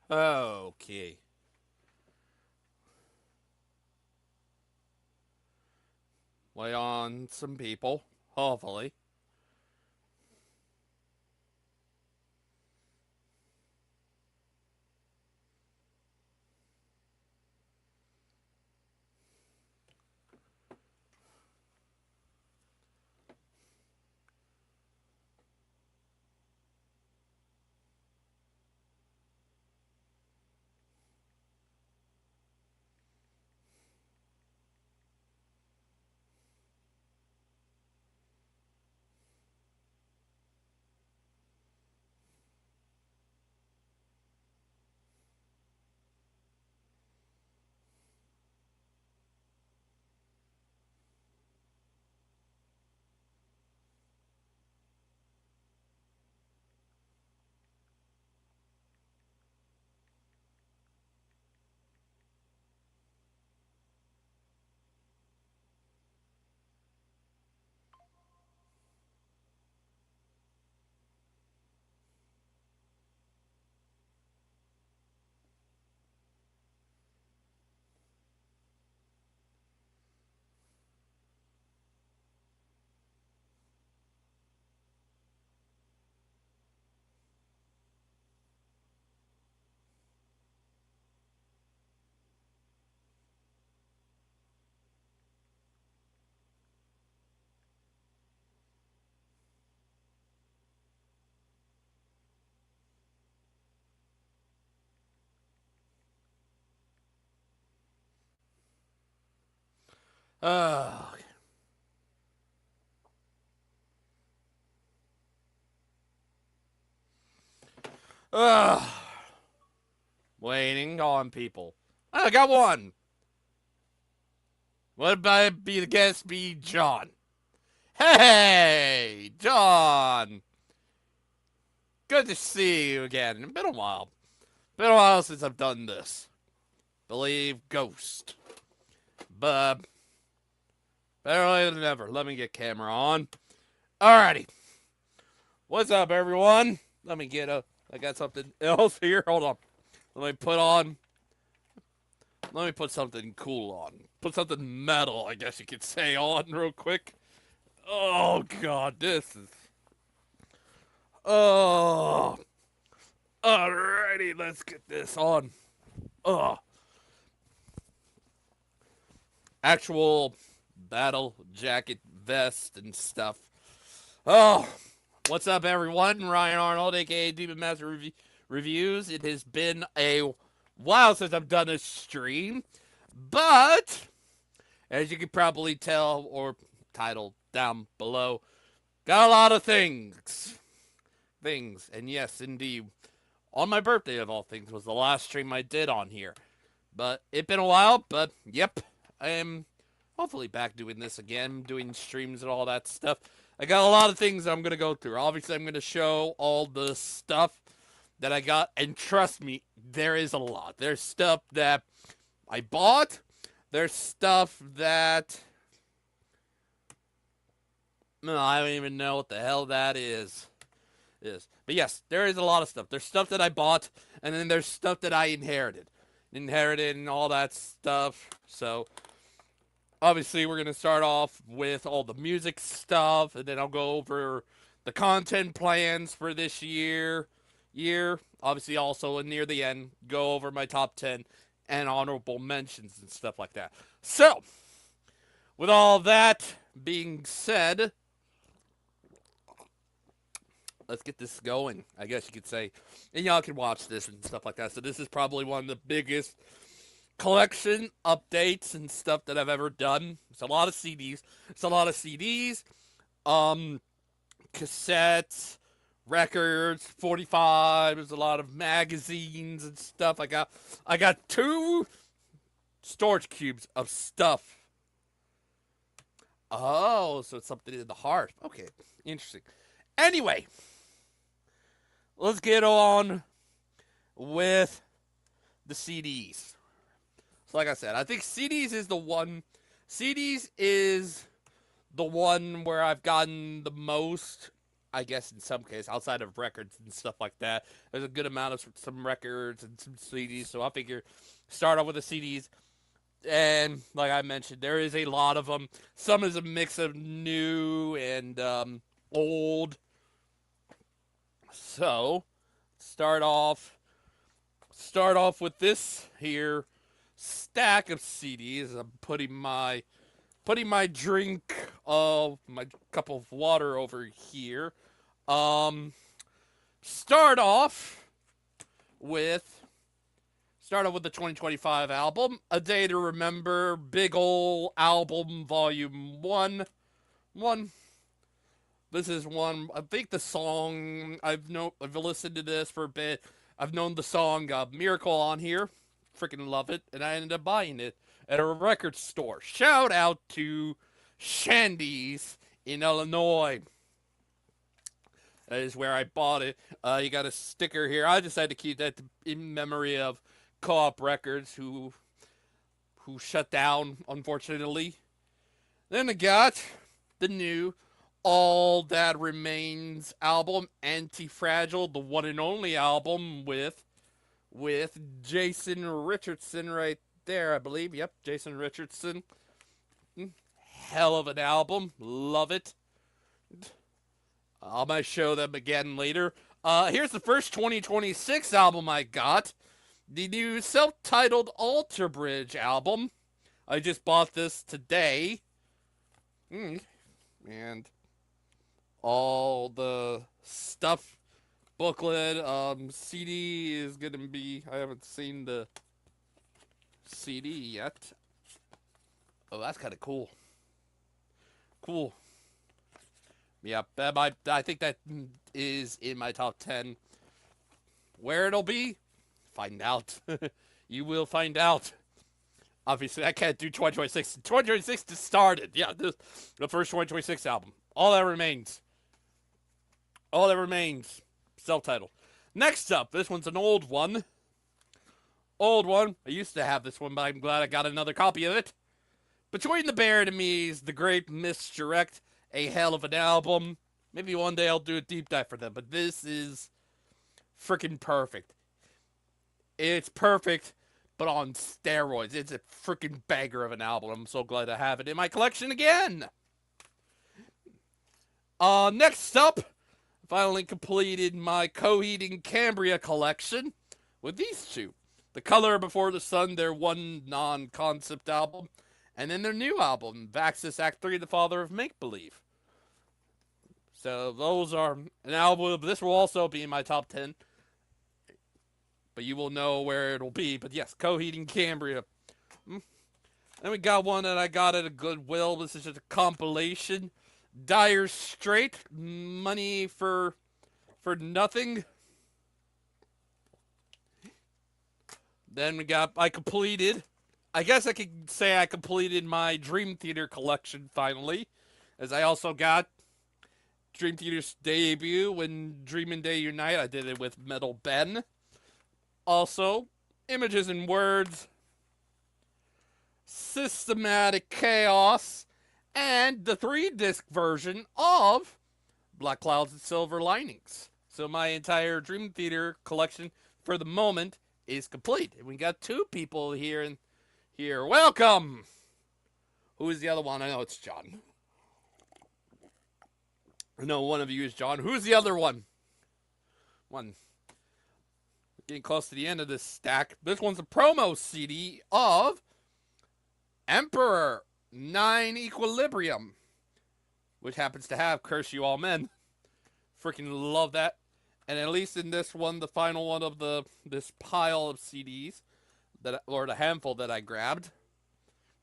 Okay. Wait on some people, hopefully. Oh, ugh. Waiting on people. I got one. What about be the guest be John? Hey, John. Good to see you again. It's been a while. Been a while since I've done this. Believe Ghost. But better late than never. Let me get camera on. Alrighty. What's up, everyone? Let me get a. I got something else here. Hold on. Let me put on. Let me put something cool on. Put something metal, I guess you could say, on real quick. Oh God, this is. Oh. Alrighty, let's get this on. Oh. Actual battle jacket vest and stuff. Oh. What's up, everyone? Ryan Arnold, aka Demon Master Reviews. It has been a while since I've done a stream, but as you can probably tell or title down below, got a lot of things. And yes, indeed, on my birthday of all things was the last stream I did on here. But it's been a while, but yep, I am hopefully back doing this again, doing streams and all that stuff. I got a lot of things that I'm going to go through. Obviously, I'm going to show all the stuff that I got, and trust me, there is a lot. There's stuff that I bought, there's stuff that no, I don't even know what the hell that is. But yes, there is a lot of stuff. There's stuff that I bought, and then there's stuff that I inherited and all that stuff. So obviously we're gonna start off with all the music stuff, and then I'll go over the content plans for this year. Obviously, also near the end, go over my top 10 and honorable mentions and stuff like that. So, with all that being said, let's get this going. I guess you could say, and y'all can watch this and stuff like that. So this is probably one of the biggest collection updates and stuff that I've ever done. It's a lot of CDs. It's a lot of CDs, um, cassettes, records, 45. There's a lot of magazines and stuff. I got two storage cubes of stuff. Oh, so it's something in the heart. Okay, interesting. Anyway, let's get on with the CDs. So like I said, I think CDs is the one. CDs is the one where I've gotten the most. I guess in some cases, outside of records and stuff like that, there's a good amount of some records and some CDs. So I figure start off with the CDs. And like I mentioned, there is a lot of them. Some is a mix of new and old. So start off with this here stack of CDs. I'm putting my drink of my cup of water over here. Um, start off with the 2025 album, A Day to Remember, Big Ol' Album, Volume 1. This is one, I think the song, I've listened to this for a bit. I've known the song Miracle on here. Freaking love it. And I ended up buying it at a record store. Shout out to Shandy's in Illinois. That is where I bought it. You got a sticker here. I decided to keep that in memory of Co-op Records, who shut down, unfortunately. Then I got the new All That Remains album, Anti-Fragile, the one and only album with Jason Richardson right there, I believe. Yep, Jason Richardson. Hell of an album. Love it. I might show them again later. Here's the first 2026 album I got. The new self-titled Alter Bridge album. I just bought this today. And all the stuff, booklet, CD is gonna be, I haven't seen the CD yet. Oh, that's kind of cool. Cool. Yeah, I think that is in my top 10. Where it'll be? Find out. You will find out. Obviously, I can't do 2026. 2026 just started. Yeah, the first 2026 album. All That Remains. All That Remains. Self-titled. Next up, this one's an old one. Old one. I used to have this one, but I'm glad I got another copy of it. Between the Bear and Me's, The Great Misdirect. A hell of an album. Maybe one day I'll do a deep dive for them, but this is freaking perfect. It's perfect, but on steroids. It's a freaking banger of an album. I'm so glad I have it in my collection again. Next up, finally completed my Coheed and Cambria collection with these two. The Color Before the Sun, their one non-concept album, and then their new album, Vaxis Act 3, The Father of Make-Believe. So those are an album. This will also be in my top 10. But you will know where it'll be. But yes, Coheed and Cambria. Then we got one that I got at a Goodwill. This is just a compilation. Dire Straits, Money for Nothing. Then we got, I guess I could say I completed my Dream Theater collection finally. As I also got Dream Theater's debut when Dreamin' Day Unite. I did it with Metal Ben. Also, Images and Words, Systematic Chaos, and the 3-disc version of Black Clouds and Silver Linings. So my entire Dream Theater collection for the moment is complete. And we got two people here. Welcome! Who is the other one? I know it's John. I know one of you is John. Who's the other one? Getting close to the end of this stack. This one's a promo CD of Emperor 9 Equilibrium, which happens to have Curse You All Men. Freaking love that. And at least in this one, the final one of this pile of CDs, or the handful that I grabbed,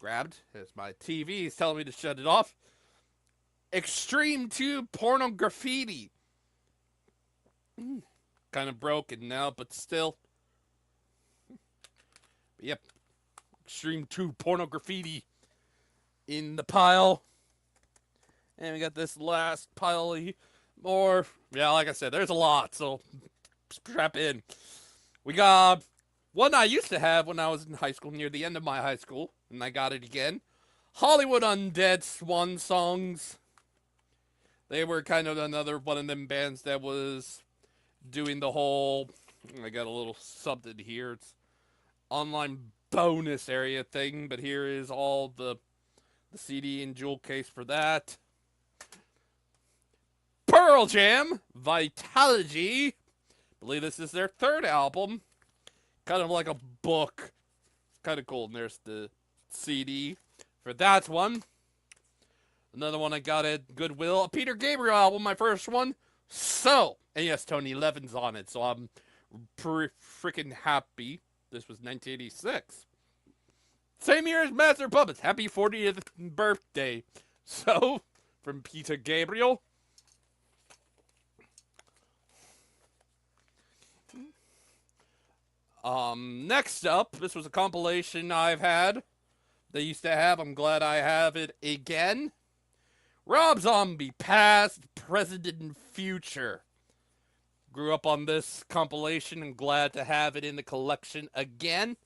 as my TV is telling me to shut it off. Extreme 2 Porno Graffiti. Kind of broken now, but still. But yep. Extreme 2 Porno Graffiti in the pile. And we got this last pile more. Yeah, like I said, there's a lot, so strap in. We got one I used to have when I was in high school, near the end of my high school, and I got it again. Hollywood Undead Swan Songs. They were kind of another one of them bands that was doing the whole. I got a little something here. It's online bonus area thing, but here is all the CD and jewel case for that. Pearl Jam, Vitalogy. I believe this is their third album. Kind of like a book. Kind of cool. And there's the CD for that one. Another one I got at Goodwill. A Peter Gabriel album, my first one. So, and yes, Tony Levin's on it. So I'm freaking happy. This was 1986. Same year as Master Puppets. Happy 40th birthday. So, from Peter Gabriel. Next up, this was a compilation I've had. They used to have. I'm glad I have it again. Rob Zombie, Past, Present, and Future. Grew up on this compilation and glad to have it in the collection again.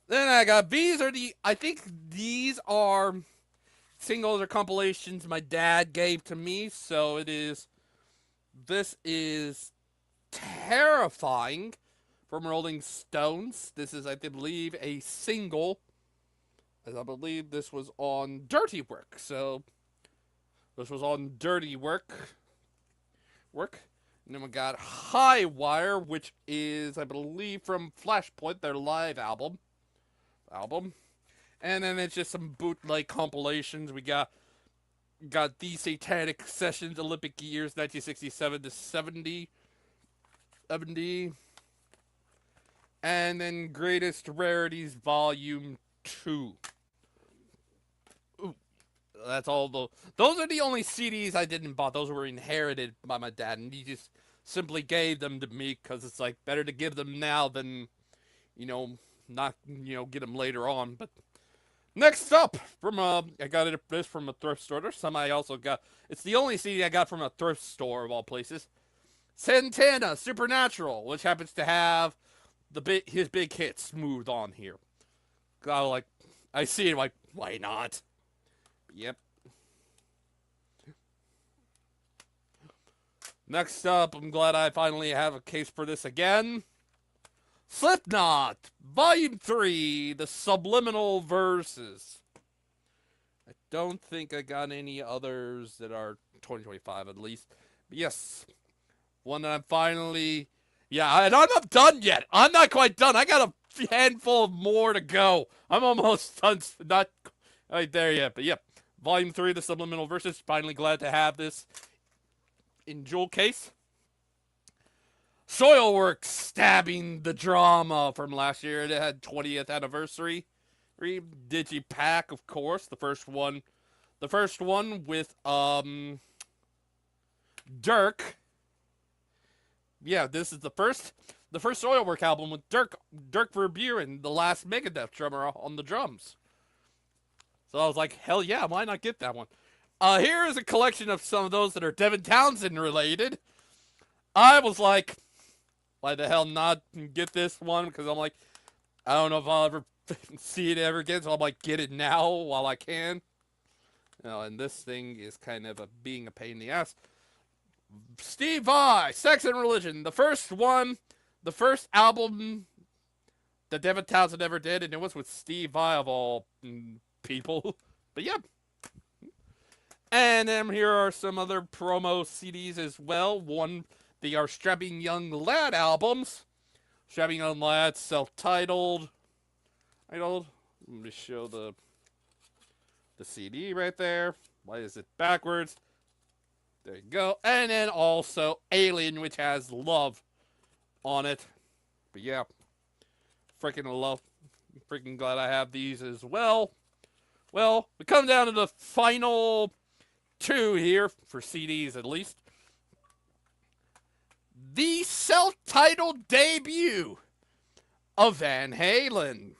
Then I got I think these are singles or compilations my dad gave to me. So this is Terrifying from Rolling Stones. This is, I believe, a single, as I believe this was on Dirty Work. So this was on Dirty Work. And then we got High Wire, which is, I believe, from Flashpoint, their live album. And then it's just some bootleg compilations. We got The Satanic Sessions, Olympic Years, 1967 to 70. And then Greatest Rarities, Volume 2. Ooh, that's all those are the only CDs I didn't buy. Those were inherited by my dad, and he just simply gave them to me because it's like better to give them now than, not, get them later on. But next up, I got this from a thrift store. Some I also got. It's the only CD I got from a thrift store of all places. Santana, Supernatural, which happens to have his big hit, Smooth, on here. I see it like, why not? Yep. Next up, I'm glad I finally have a case for this again. Slipknot, Volume 3, The Subliminal Verses. I don't think I got any others that are 2025 at least. But yes, one that I'm finally... Yeah, and I'm not done yet. I'm not quite done. I got a handful of more to go. I'm almost done. Not right there yet. But yep, Volume 3, The Subliminal Verses. Finally glad to have this in jewel case. Soilworks, Stabbing the Drama from last year. It had 20th anniversary. Digipack, of course. The first one with Dirk. Yeah, this is the first Soilwork album with Dirk Verburen, the last Megadeth drummer, on the drums. So I was like, hell yeah, why not get that one? Here is a collection of some of those that are Devin Townsend related. I was like, why the hell not get this one? Because I'm like, I don't know if I'll ever see it ever again, so I'm like, get it now while I can. And this thing is kind of being a pain in the ass. Steve Vai, Sex and Religion, the first album that Devin Townsend ever did, and it was with Steve Vai of all people. But yeah. And then here are some other promo CDs as well. One, they are Strapping Young Lad albums. Strapping Young Lad, self-titled. Let me show the CD right there. Why is it backwards? There you go. And then also Alien, which has Love on it. But yeah, freaking love. Freaking glad I have these as well. Well, we come down to the final two here, for CDs at least. The self-titled debut of Van Halen.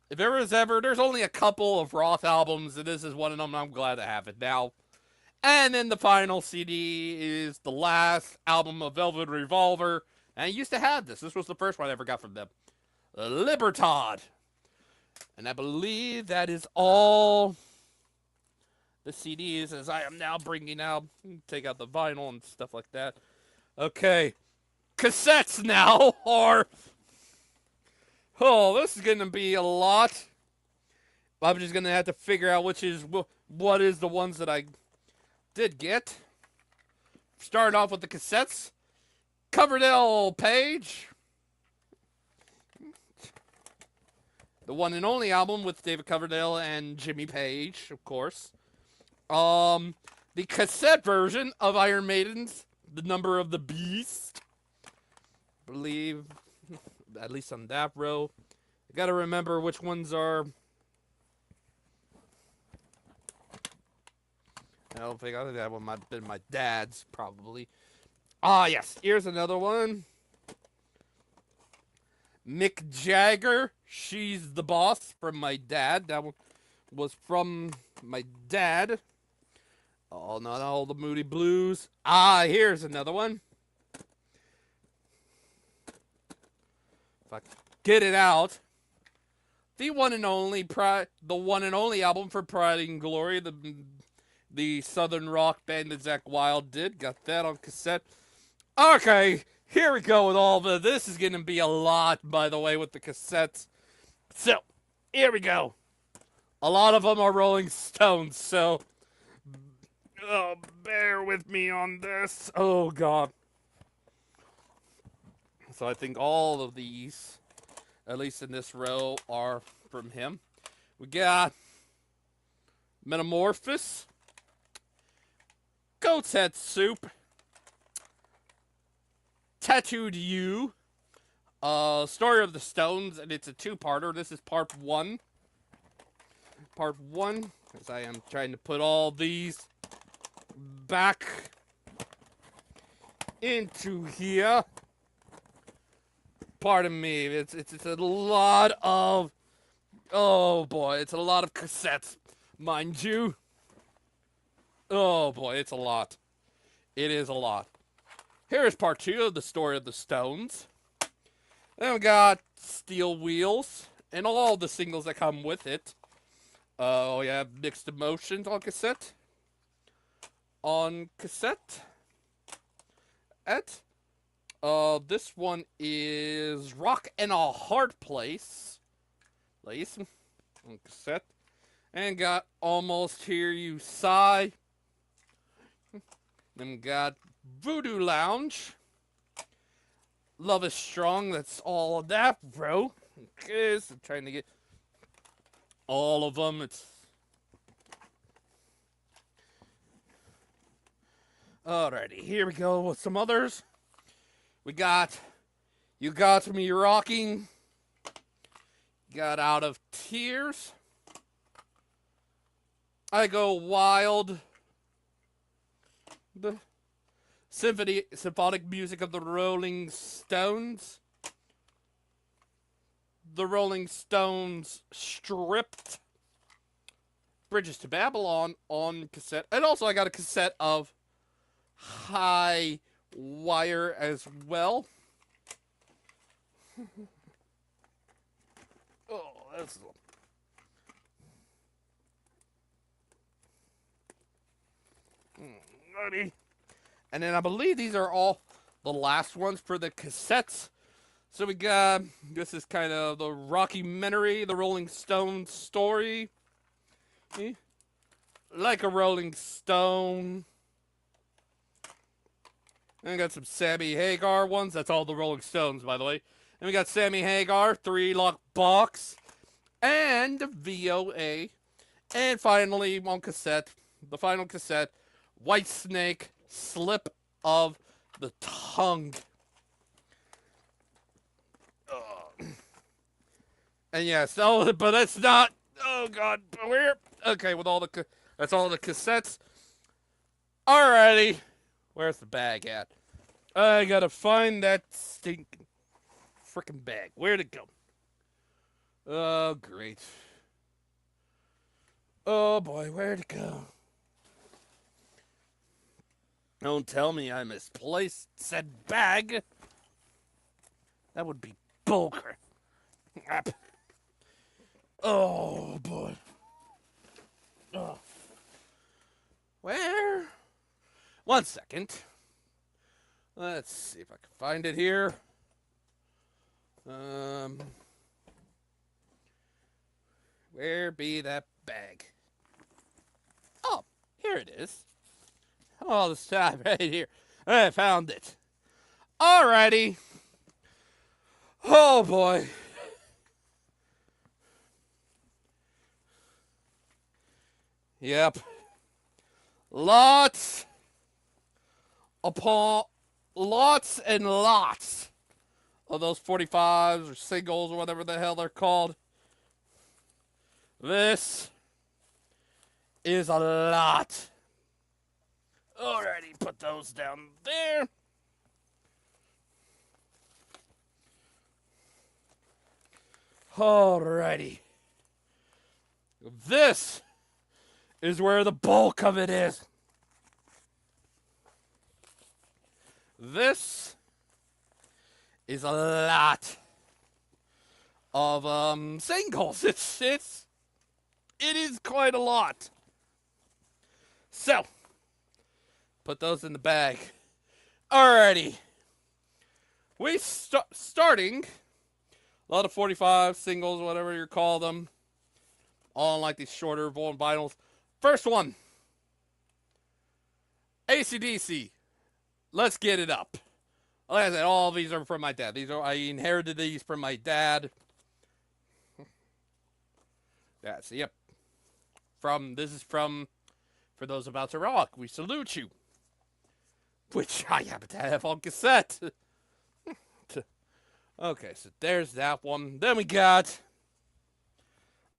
If there was ever, there's only a couple of Roth albums, and this is one of them, and I'm glad to have it now. And then the final CD is the last album of Velvet Revolver. And I used to have this. This was the first one I ever got from them. Libertad. And I believe that is all the CDs as I am now bringing out, take out the vinyl and stuff like that. Okay, cassettes now are. Oh, this is gonna be a lot. I'm just gonna have to figure out what is the ones that I did get. Starting off with the cassettes, Coverdale Page, the one and only album with David Coverdale and Jimmy Page, of course. The cassette version of Iron Maiden's The Number of the Beast. I believe, at least on that row. I gotta remember which ones are. I don't think that one might have been my dad's, probably. Ah, yes. Here's another one. Mick Jagger, She's the Boss, from my dad. That one was from my dad. Oh, not all the Moody Blues. Ah, here's another one. If I get it out. The one and only album for Pride and Glory, the Southern rock band that Zakk Wylde did. Got that on cassette. Okay, here we go with all the. This is going to be a lot, by the way, with the cassettes. So, here we go. A lot of them are Rolling Stones, so bear with me on this. Oh, God. So I think all of these, at least in this row, are from him. We got Metamorphosis, Goat's Head Soup, Tattooed You, Story of the Stones, and it's a two-parter. This is part one. Part one, as I am trying to put all these back into here. Pardon me, it's a lot of, oh boy, it's a lot of cassettes, mind you. Oh boy, it's a lot. It is a lot. Here is part two of the Story of the Stones. Then we got Steel Wheels and all the singles that come with it. Oh yeah, Mixed Emotions on cassette. On cassette. This one is Rock in a Hard Place. On cassette. And got Almost Hear You Sigh. Then we got Voodoo Lounge. Love is Strong. That's all of that, bro. Okay, so I'm trying to get all of them. It's alrighty. Here we go with some others. We got You Got Me Rocking. Got Out of Tears. I Go Wild. The symphonic music of the Rolling Stones. The Rolling Stones Stripped. Bridges to Babylon on cassette. And also I got a cassette of High Wire as well. Oh, that's... And then I believe these are all the last ones for the cassettes. So we got, this is kind of the Rockumentary, the Rolling Stones story. Like a Rolling Stone. And we got some Sammy Hagar ones. That's all the Rolling Stones, by the way. And we got Sammy Hagar, 3-lock box, and VOA. And finally, on cassette, the final cassette, Whitesnake, Slip of the Tongue. And yes, oh, but that's not. Oh God, where? Okay, with all the that's all the cassettes. Alrighty, where's the bag at? I gotta find that stinking frickin' bag. Where'd it go? Oh great. Oh boy, where'd it go? Don't tell me I misplaced said bag. That would be bullcrap. Oh boy. Oh. Where? 1 second. Let's see if I can find it here. Where be that bag? Oh, here it is. All this time, right here. I found it. Alrighty. Oh boy. Yep. Lots upon lots and lots of those 45s or singles or whatever the hell they're called. This is a lot. Alrighty, put those down there. Alrighty. This is where the bulk of it is. This is a lot of singles. It is quite a lot. So, put those in the bag. Alrighty. We starting a lot of 45 singles, whatever you call them, all like these shorter vinyls. First one, AC/DC. Let's get it up. Like I said, all of these are from my dad. I inherited these from my dad. That's yep. This is from For Those About to Rock. We salute you. Which I happen to have on cassette. Okay, so there's that one. Then we got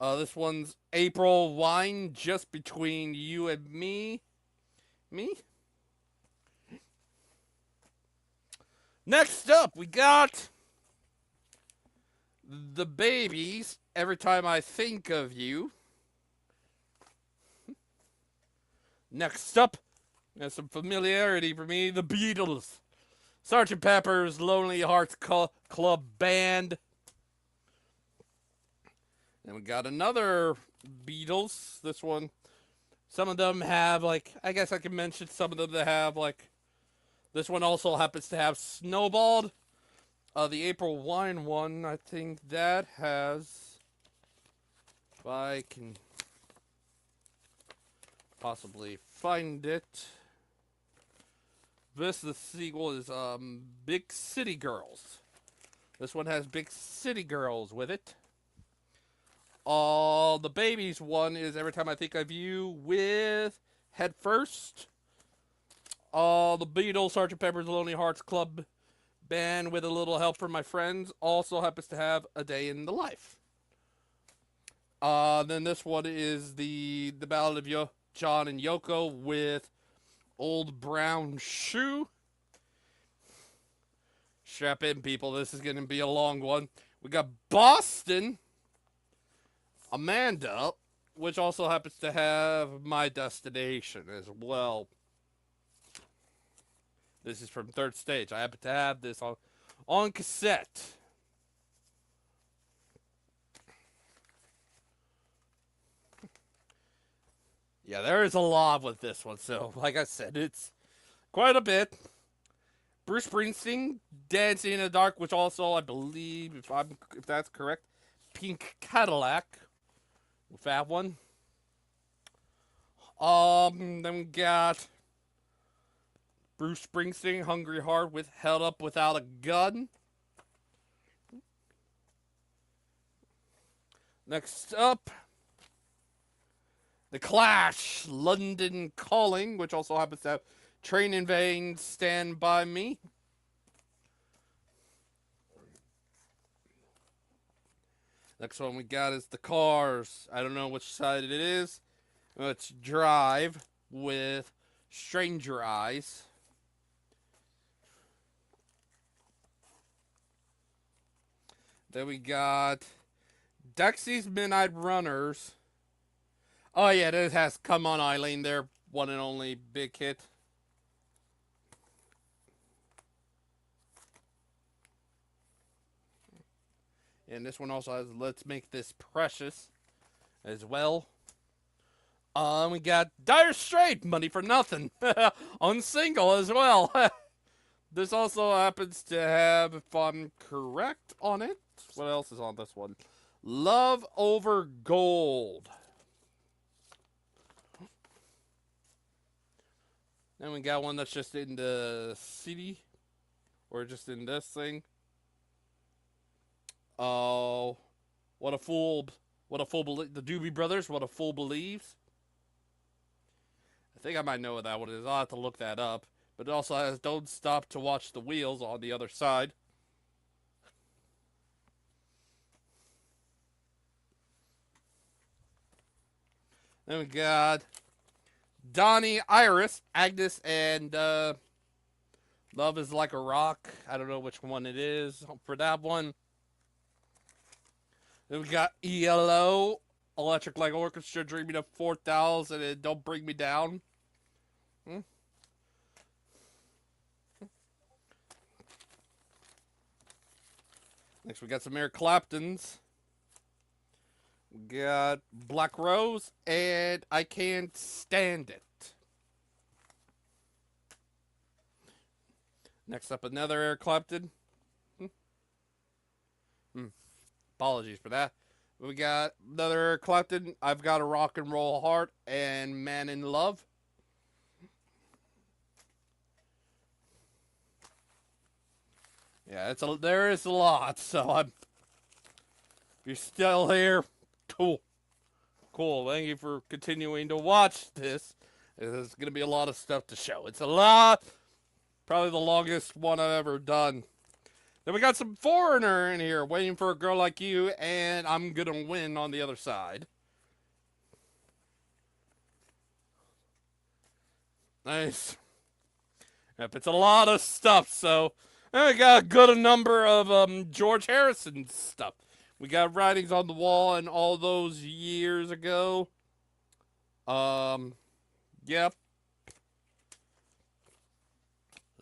this one's April Wine, Just Between You and Me. Next up, we got The Babies, Every Time I Think of You. Next up, there's some familiarity for me, The Beatles, Sgt. Pepper's Lonely Hearts Club Band. And we got another Beatles. This one, some of them have, like, I guess I can mention some of them that have, like, this one also happens to have Snowballed. The April Wine one, I think that has, if I can possibly find it. The sequel is Big City Girls. This one has Big City Girls with it. The Babies one is Every Time I Think of You with Head First. The Beatles, Sgt. Pepper's Lonely Hearts Club Band with a Little Help from My Friends also happens to have A Day in the Life. Then this one is the Ballad of John and Yoko with Old Brown Shoe. Strap in, people. This is going to be a long one. We got Boston, Amanda, which also happens to have My Destination as well. This is from Third Stage. I happen to have this on cassette. Yeah, there is a lot with this one. So, like I said, it's quite a bit. Bruce Springsteen, Dancing in the Dark, which also, I believe, if that's correct, Pink Cadillac with that one. Then we got Bruce Springsteen, Hungry Heart with Held Up Without a Gun. Next up, The Clash, London Calling, which also happens to have Train in Vain, Stand By Me. Next one we got is The Cars. I don't know which side it is. It's Drive with Stranger Eyes. Then we got Dexy's Midnight Runners. Oh yeah, this has Come On Eileen, their one and only big hit. And this one also has Let's Make This Precious as well. We got Dire Straits, Money for Nothing, on single as well. This also happens to have, if I'm correct on it, what else is on this one? Love Over Gold. Then we got one that's just in the CD, or just in this thing. Oh, what a fool! The Doobie Brothers. What a fool believes. I think I might know what that one is. I'll have to look that up. But it also has "Don't Stop to Watch the Wheels" on the other side. Then we got Donnie, Iris, Agnes, and Love is Like a Rock. I don't know which one it is for that one. Then we got ELO, Electric Light Orchestra, Dreaming of 4000, and Don't Bring Me Down. Next, we got some Eric Clapton's. We got Black Rose and I Can't Stand It. Next up, another Eric Clapton. Apologies for that. We got another Eric Clapton, I've Got a Rock and Roll Heart, and Man in Love. Yeah, there is a lot, so if you're still here, cool. Thank you for continuing to watch this. There's going to be a lot of stuff to show. It's a lot, probably the longest one I've ever done. Then we got some Foreigner in here, Waiting for a Girl Like You, and I'm going to Win on the other side. Nice. Yep, it's a lot of stuff, so we got a good number of George Harrison stuff. We got Writings on the Wall and All Those Years Ago. Yep.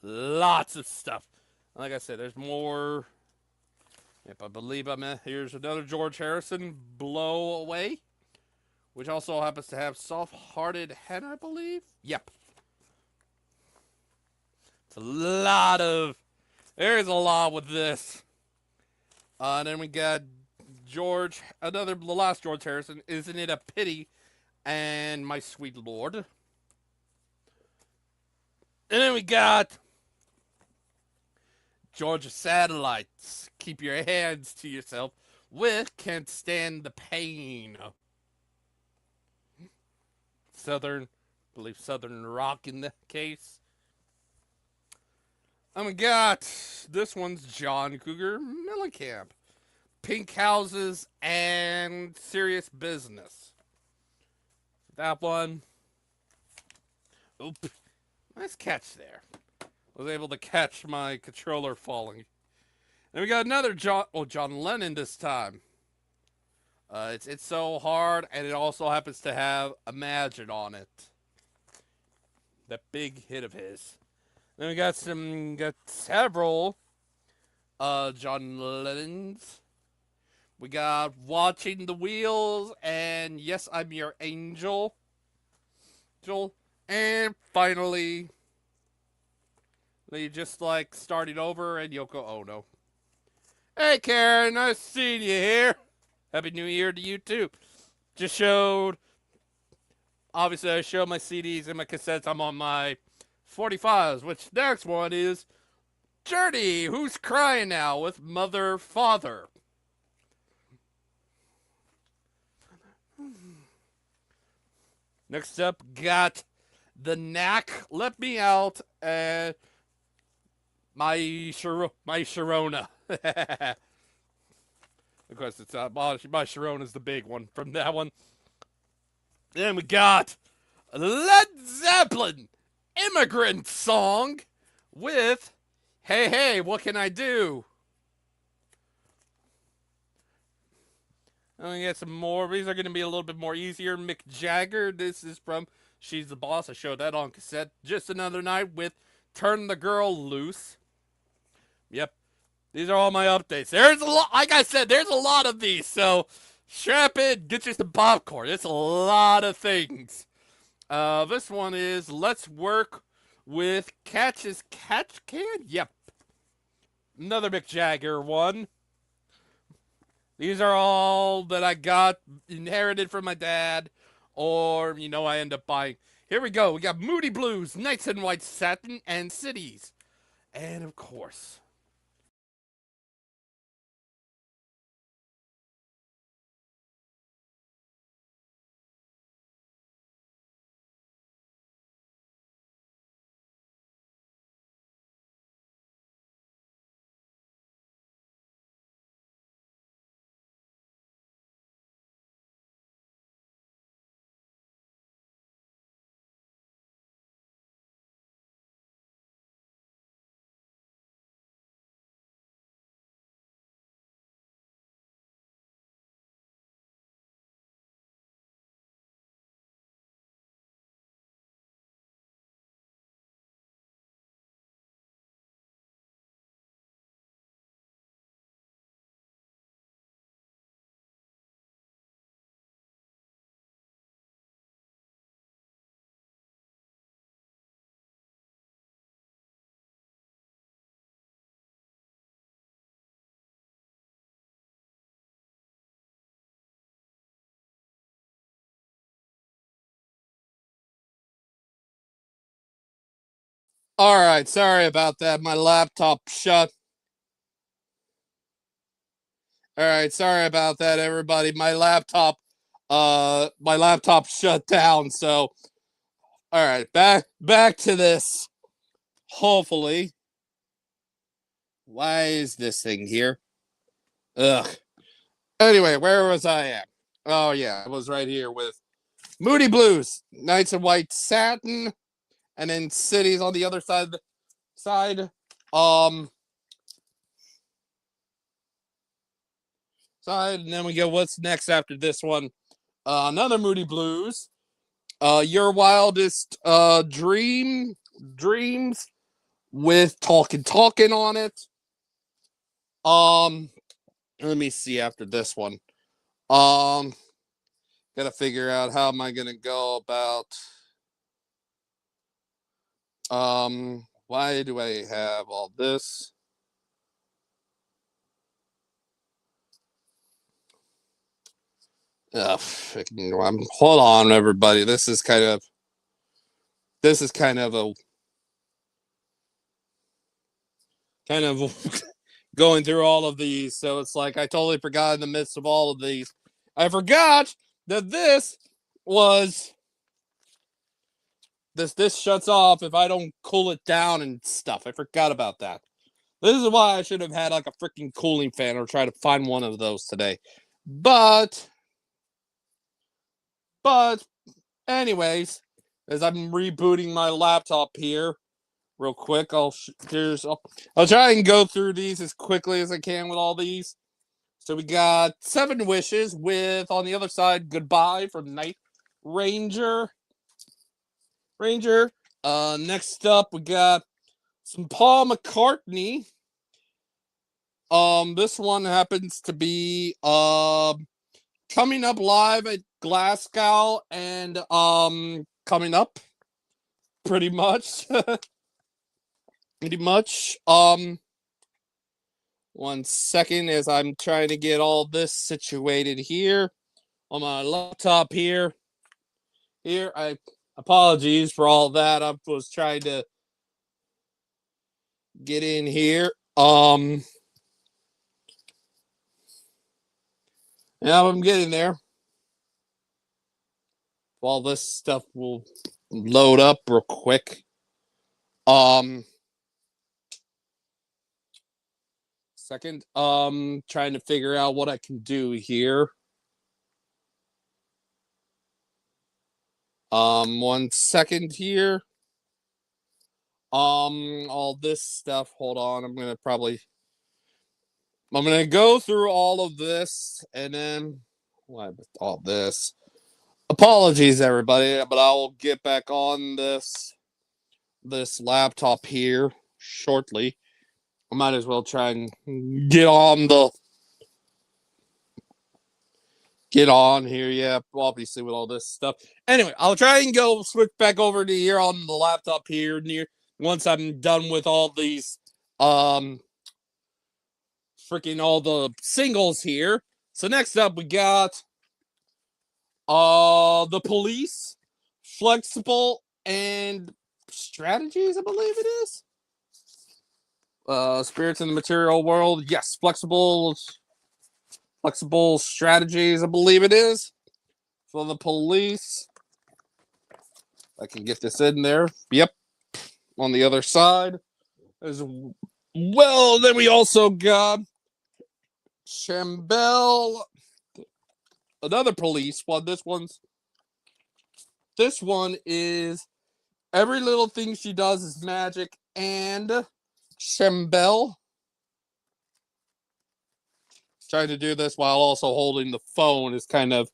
Lots of stuff. Like I said, there's more. Yep, I believe here's another George Harrison, Blow Away, which also happens to have Soft-Hearted Hen, I believe. Yep. It's a lot of. There's a lot with this. And then we got the last George Harrison, Isn't It a Pity, and My Sweet Lord. And then we got Georgia Satellites, Keep Your Hands to Yourself, with Can't Stand the Pain. Southern rock in the case. And we got, this one's John Cougar Mellencamp, Pink Houses and Serious Business. That one. Oop. Nice catch there. Was able to catch my controller falling. Then we got another John Lennon this time. It's So Hard, and it also happens to have Imagine on it. That big hit of his. Then we got several John Lennons. We got Watching the Wheels and Yes, I'm Your Angel. And finally, they just like starting over and Yoko Ono. Hey Karen, nice seeing you here. Happy New Year to you too. Obviously I showed my CDs and my cassettes. I'm on my 45s, which next one is Journey, Who's Crying Now, with Mother, Father. Next up, got The Knack, Let Me Out, and My Sharona. Of course, it's My Sharona's the big one from that one. Then we got Led Zeppelin, Immigrant Song, with Hey Hey, What Can I Do? I'm going to get some more. These are going to be a little bit more easier. Mick Jagger, this is from She's the Boss. I showed that on cassette. Just Another Night with Turn the Girl Loose. Yep. These are all my updates. There's a lot, like I said, there's a lot of these. So strap in, get you some popcorn. It's a lot of things. This one is Let's Work with Catch's Catch Can? Yep. Another Mick Jagger one. These are all that I got inherited from my dad, or, I end up buying. Here we go. We got Moody Blues, Nights in White Satin, and Cities. And of course, all right, sorry about that. My laptop shut. All right, sorry about that, everybody. My laptop shut down. So, all right, back to this. Hopefully, why is this thing here? Ugh. Anyway, where was I at? Oh yeah, I was right here with Moody Blues, Nights in White Satin, and then Cities on the other side. Um, and then we go. What's next after this one? Another Moody Blues. Your Wildest Dreams with Talking on it. Um, Let me see after this one. Um, Gotta figure out how am I gonna go about. Why do I have all this? Hold on, everybody. This is kind of a kind of going through all of these. So it's like I totally forgot in the midst of all of these. I forgot that this shuts off if I don't cool it down and stuff. I forgot about that. This is why I should have had like a freaking cooling fan or try to find one of those today. But anyways, as I'm rebooting my laptop here, real quick, I'll try and go through these as quickly as I can with all these. So we got Seven Wishes with on the other side Goodbye from Night Ranger. Next up we got some Paul McCartney. This one happens to be coming up live at Glasgow and coming up pretty much. Pretty much. 1 second as I'm trying to get all this situated here on my laptop here. I apologies for all that. I was trying to get in here. Now I'm getting there. All this stuff will load up real quick. Second. Trying to figure out what I can do here. 1 second here. All this stuff. Hold on. I'm gonna go through all of this and then what all this. Apologies, everybody, but I will get back on this laptop here shortly. I might as well try and get on the get on here. Yeah, obviously with all this stuff. Anyway, I'll try and go switch back over to here on the laptop here near once I'm done with all these freaking all the singles here. So next up we got the police, flexible and strategies, I believe it is. Spirits in the material world. Yes, flexible strategies, I believe it is. For the police. I can get this in there. Yep. On the other side. As well, then we also got Chambel. Another police one. This one is every little thing she does is magic, and Chambel. Trying to do this while also holding the phone is kind of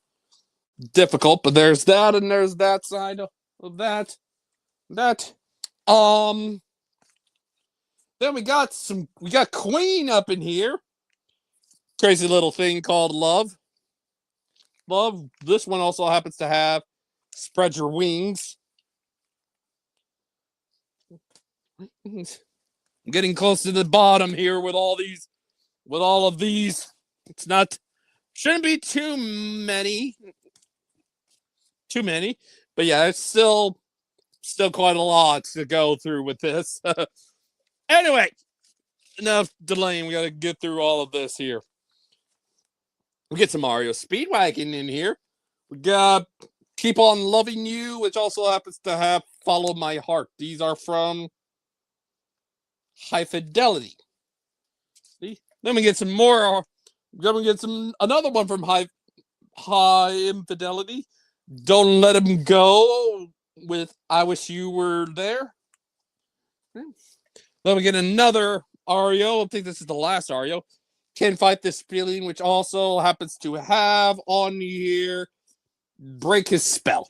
difficult, but there's that and there's that side of that. Then we got Queen up in here. Crazy little thing called Love. This one also happens to have Spread Your Wings. I'm getting close to the bottom here with all of these. It's not shouldn't be too many. But yeah, it's still quite a lot to go through with this. Anyway, enough delaying. We got to get through all of this here. We get some Mario Speedwagon in here. We got Keep On Loving You, which also happens to have Follow My Heart. These are from High Fidelity. See? Then we get some more. Then we get another one from High Infidelity. Don't Let Him Go with I Wish You Were There. Then we get another Ario. I think this is the last Ario. Can't Fight This Feeling, which also happens to have on here Break His Spell.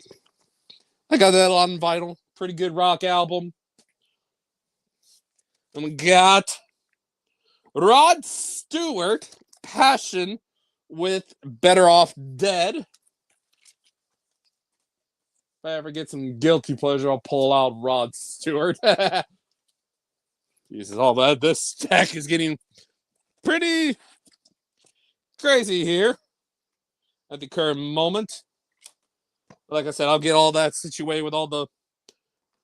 I got that on vinyl. Pretty good rock album. And we got Rod Stewart, Passion with Better Off Dead. If I ever get some guilty pleasure, I'll pull out Rod Stewart. Jesus, all that. This stack is getting pretty crazy here at the current moment. Like I said, I'll get all that situated with all the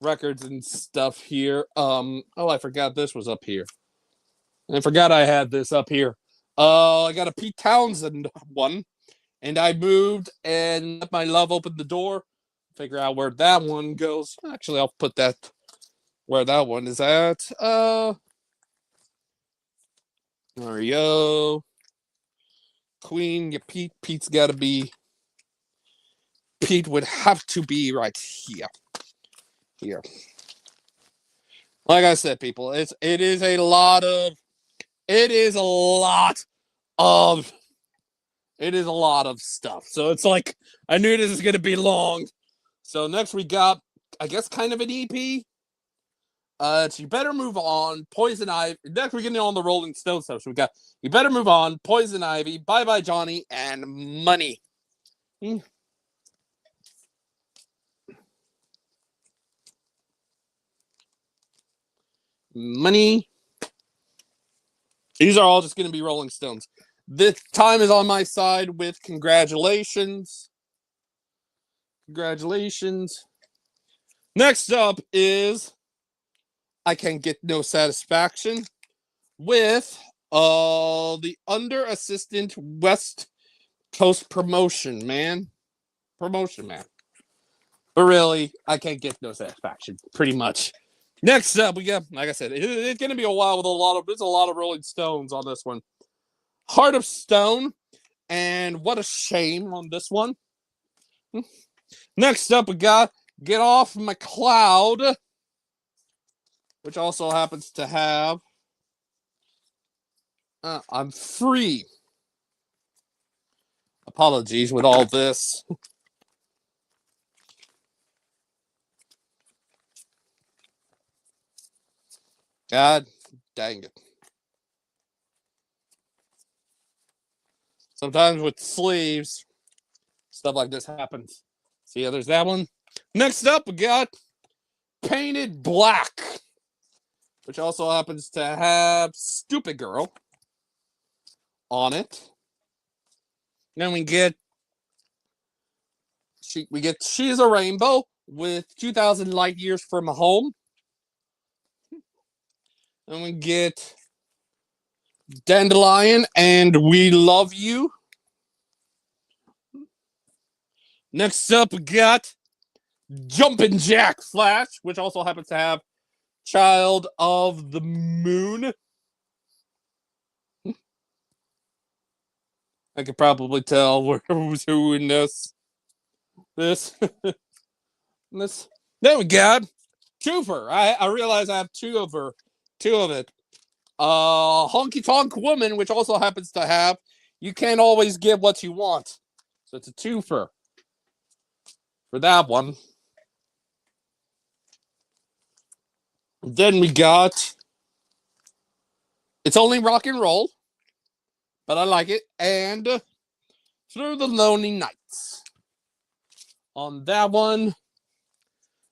records and stuff here. I forgot this was up here. I forgot I had this up here. I got a Pete Townsend one, and I moved and let my love open the door. Figure out where that one goes. Actually, I'll put that where that one is at. Mario, Queen, yeah, Pete's got to be. Pete would have to be right here. Here. Like I said, people, it is a lot of stuff. So it's like I knew this is gonna be long. So next we got, I guess, kind of an EP. It's You Better Move On, Poison Ivy. Next we're getting on the Rolling Stone stuff. So we got You Better Move On, Poison Ivy, Bye Bye Johnny, and Money. Money. These are all just going to be Rolling Stones. This time is on my side with Congratulations. Congratulations. Next up is I Can Get No Satisfaction with the Under Assistant West Coast Promotion Man. But really, I can't get no satisfaction, pretty much. Next up, we got, like I said, it's going to be a while with there's a lot of Rolling Stones on this one. Heart of Stone, and What a Shame on this one. Next up, we got Get Off My Cloud, which also happens to have I'm Free. Apologies with all this. God dang it. Sometimes with sleeves, stuff like this happens. So yeah, there's that one. Next up, we got Painted Black, which also happens to have Stupid Girl on it. Then we get She's a Rainbow with 2,000 light years from home. And we get Dandelion and We Love You. Next up, we got Jumpin' Jack Flash, which also happens to have Child of the Moon. I could probably tell who's who in this. This. Then we got Trooper. I realize I have two of it. Honky Tonk Woman, which also happens to have You Can't Always Get What You Want. So it's a twofer for that one. Then we got It's Only Rock and Roll, but I like it. And Through the Lonely Nights. On that one.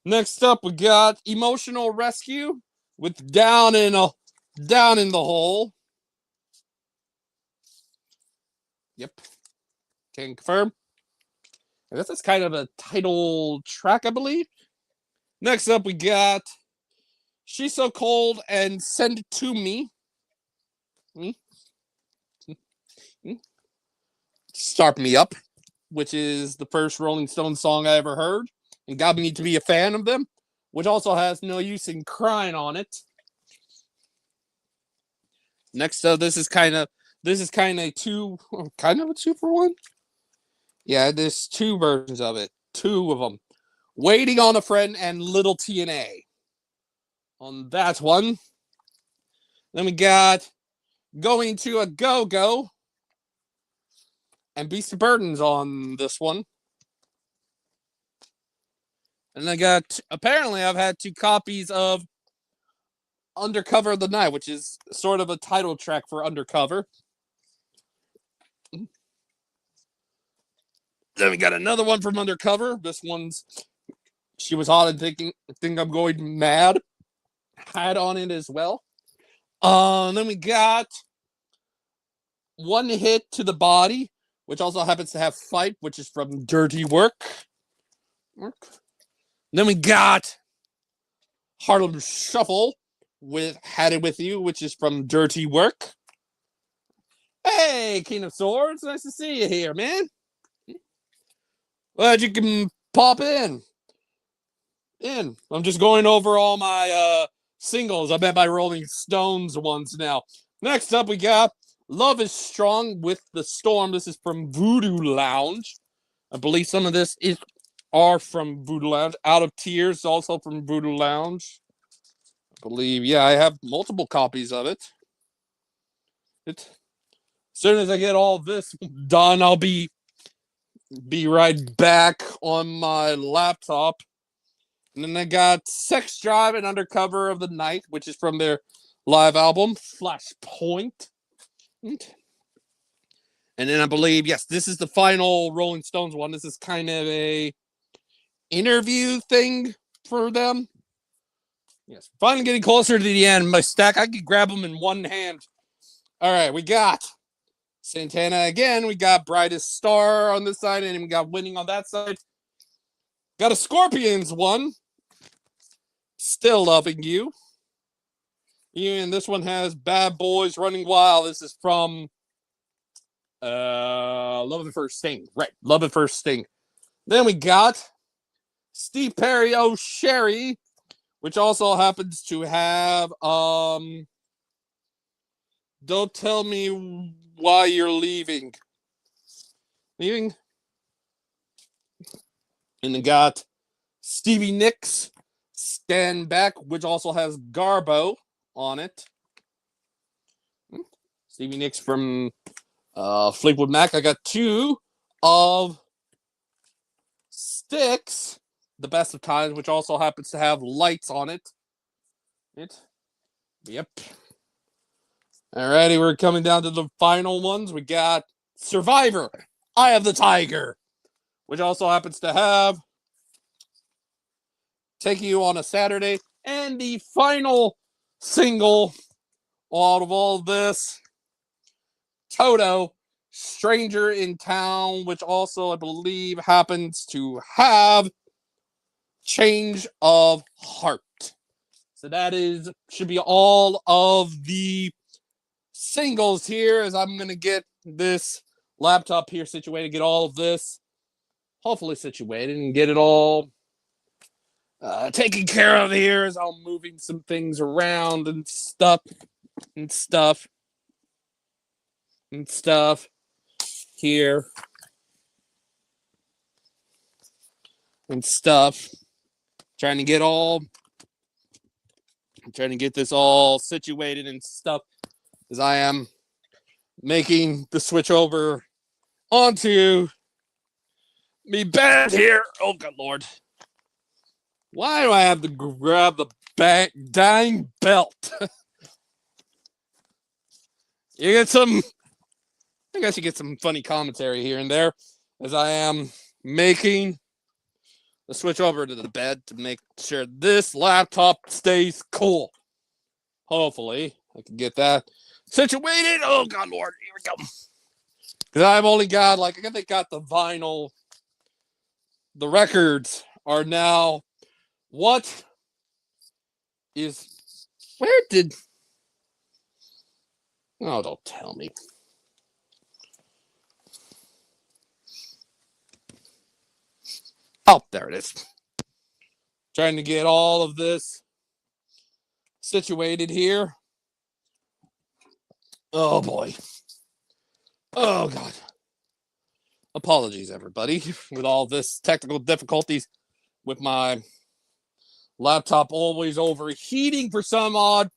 Next up, we got Emotional Rescue with Down in the Hole. Yep. Can confirm. I guess that's kind of a title track, I believe. Next up, we got She's So Cold and Send It To Me. Start Me Up, which is the first Rolling Stones song I ever heard and got me to be a fan of them, which also has No Use in Crying on it. Next up, this is kind of a two for one. Yeah, there's two versions of it. Two of them. Waiting on a Friend and Little TNA. On that one. Then we got Going to a Go-Go and Beast of Burdens on this one. And apparently I've had two copies of Undercover of the Night, which is sort of a title track for Undercover. Then we got another one from Undercover. This one's She Was Hot and Think I'm Going Mad. Had on it as well. Then we got One Hit to the Body, which also happens to have Fight, which is from Dirty Work. Then we got Harlem Shuffle with Had It With You, which is from Dirty Work. Hey, King of Swords, nice to see you here, man. Glad you can pop in. I'm just going over all my singles. I bet my Rolling Stones ones now. Next up, we got Love Is Strong with The Storm. This is from Voodoo Lounge. I believe some of this are from Voodoo Lounge. Out of Tears, also from Voodoo Lounge. I believe, yeah, I have multiple copies of it. As soon as I get all this done, I'll be right back on my laptop. And then I got Sex Drive and Undercover of the Night, which is from their live album, Flashpoint. And then I believe, yes, this is the final Rolling Stones one. This is kind of a interview thing for them. Yes, finally getting closer to the end. My stack, I could grab them in one hand. All right, we got Santana again. We got Brightest Star on this side, and we got Winning on that side. Got a Scorpions one. Still Loving You. And this one has Bad Boys Running Wild. This is from Love at First Sting. Right, Love at First Sting. Then we got Steve Perry, Oh Sherry, which also happens to have Don't Tell Me Why You're Leaving. And then got Stevie Nicks, Stand Back, which also has Garbo on it. Stevie Nicks from Fleetwood Mac. I got two of Styx, The Best of Times, which also happens to have Lights on it. Yep. Alrighty, we're coming down to the final ones. We got Survivor, Eye of the Tiger, which also happens to have Taking You on a Saturday, and the final single out of all this, Toto, Stranger in Town, which also I believe happens to have Change of Heart. So that should be all of the singles here, as I'm going to get this laptop here situated, get all of this hopefully situated, and get it all taken care of here as I'm moving some things around and stuff here and stuff. Trying to get this all situated and stuff as I am making the switch over onto me bed here. Oh, good Lord. Why do I have to grab the dang belt? You get some, I guess you get some funny commentary here and there as I am making the switch over to the bed to make sure this laptop stays cool. Hopefully, I can get that situated. Oh, God, Lord. Here we go. Because I've only got, I think they got the vinyl. The records are now, where did, oh, don't tell me. Oh, there it is. Trying to get all of this situated here. Oh, boy. Oh, God. Apologies, everybody, with all this technical difficulties with my laptop always overheating for some odd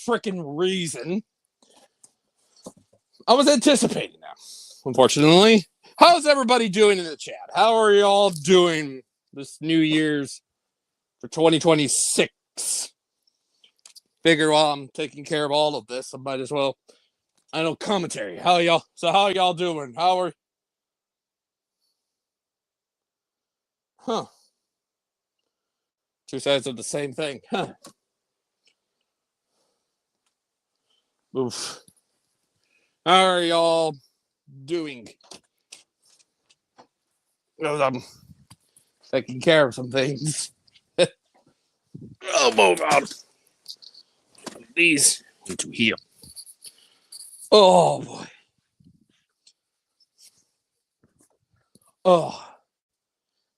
freaking reason. I was anticipating that, unfortunately. How's everybody doing in the chat? How are y'all doing this New Year's for 2026? Figure while I'm taking care of all of this, I might as well. I know commentary. How are y'all doing? Huh. Two sides of the same thing. Huh. Oof. How are y'all doing? I'm taking care of some things. Oh, God. These into here. Oh, boy. Oh.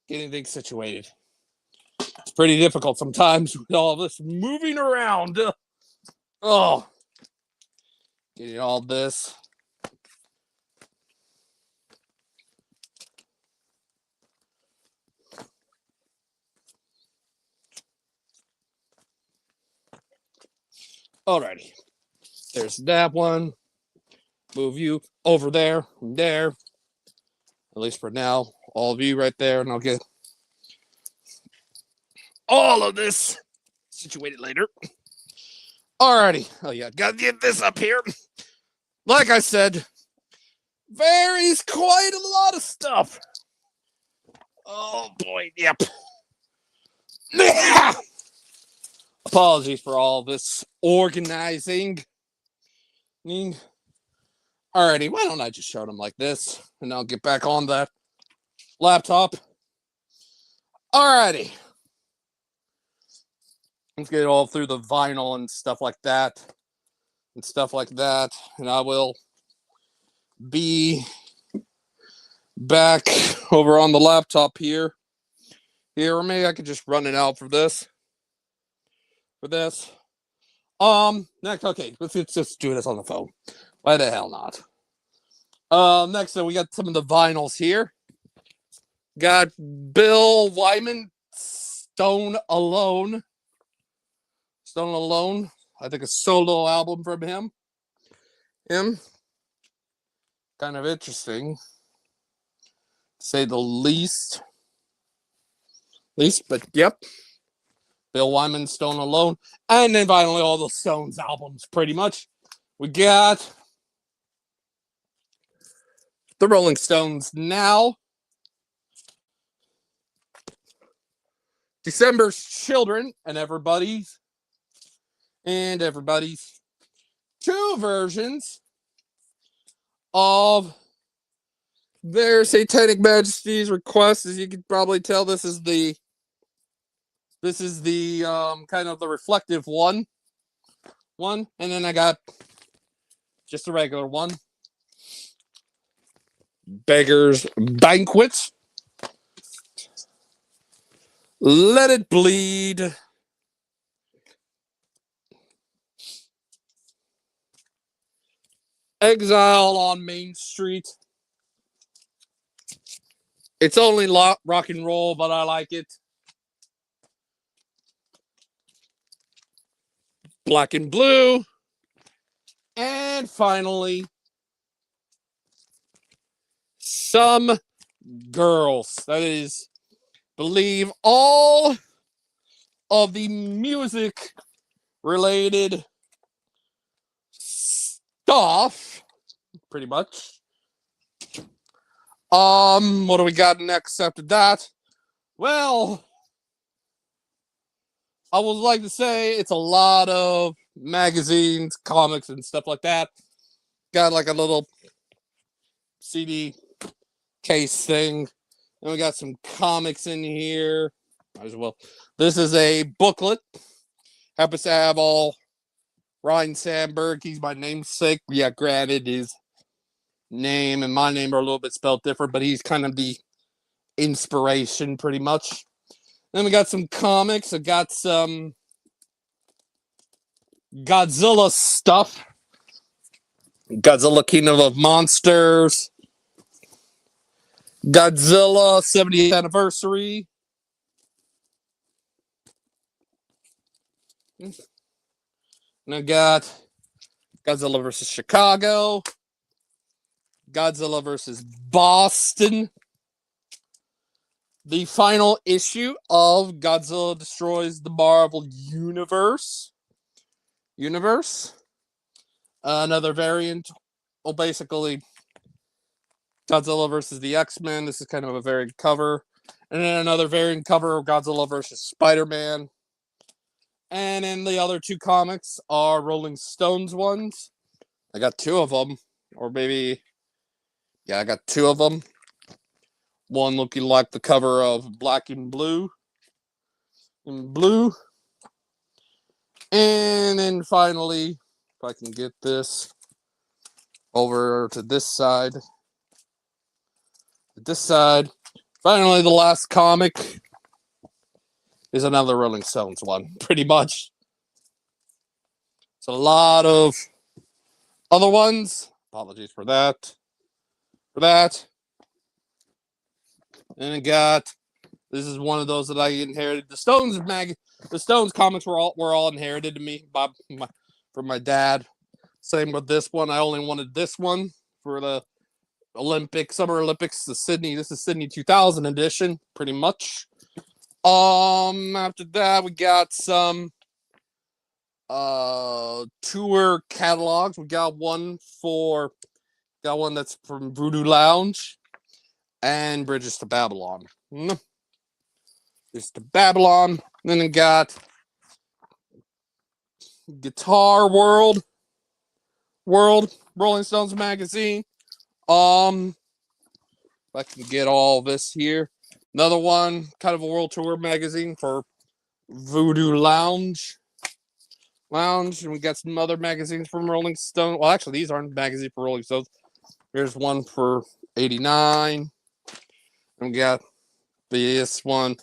Getting things situated. It's pretty difficult sometimes with all this moving around. Oh. Getting all this. Alrighty. There's that one. Move you over there. At least for now. All of you right there. And I'll get all of this situated later. Alrighty. Oh, yeah. Gotta get this up here. Like I said, varies quite a lot of stuff. Oh, boy. Yep. Apologies for all this organizing. Alrighty, why don't I just show them like this, and I'll get back on that laptop. Alrighty. Let's get it all through the vinyl and stuff like that. And I will be back over on the laptop here. Or maybe I could just run it out for this. Next, okay, let's just do this on the phone. Why the hell not? Next, we got some of the vinyls here. Got Bill Wyman, Stone Alone. I think a solo album from him. Kind of interesting, to say the least. But yep. Bill Wyman, Stone Alone. And then finally all the Stones albums, pretty much. We got the Rolling Stones Now. December's children and everybody's two versions of their Satanic Majesty's request. As you can probably tell, this is the kind of the reflective one, and then I got just a regular one. Beggar's Banquet. Let It Bleed. Exile on Main Street. It's only rock and roll, but I like it. Black and Blue. And finally, Some Girls. That is, believe all of the music related stuff, pretty much. What do we got next after that? Well, I would like to say it's a lot of magazines, comics, and stuff like that. Got like a little CD case thing. And we got some comics in here as well. This is a booklet. Happens to have all Ryan Sandberg. He's my namesake. Yeah, granted, his name and my name are a little bit spelled different, but he's kind of the inspiration pretty much. Then we got some comics. I got some Godzilla stuff. Godzilla Kingdom of Monsters. Godzilla 70th Anniversary. And I got Godzilla vs. Chicago. Godzilla vs. Boston. The final issue of Godzilla Destroys the Marvel Universe. Another variant. Well, basically, Godzilla versus the X-Men. This is kind of a variant cover. And then another variant cover of Godzilla versus Spider-Man. And then the other two comics are Rolling Stones ones. I got two of them. Or maybe, yeah, I got two of them. One looking like the cover of Black and Blue. And then finally, if I can get this over to this side. Finally, the last comic is another Rolling Stones one, pretty much. It's a lot of other ones. Apologies for that. And I got, this is one of those that I inherited. The Stones comics were all inherited to me from my dad. Same with this one. I only wanted this one for the Summer Olympics, Sydney. This is Sydney 2000 edition, pretty much. After that, we got some tour catalogs. We got one that's from Voodoo Lounge and Bridges to Babylon. Bridges to Babylon. Then we got Guitar World, Rolling Stones magazine. If I can get all this here. Another one, kind of a world tour magazine for Voodoo Lounge. And we got some other magazines from Rolling Stone. Well, actually, these aren't magazines for Rolling Stones. Here's one for 89. And we got this one.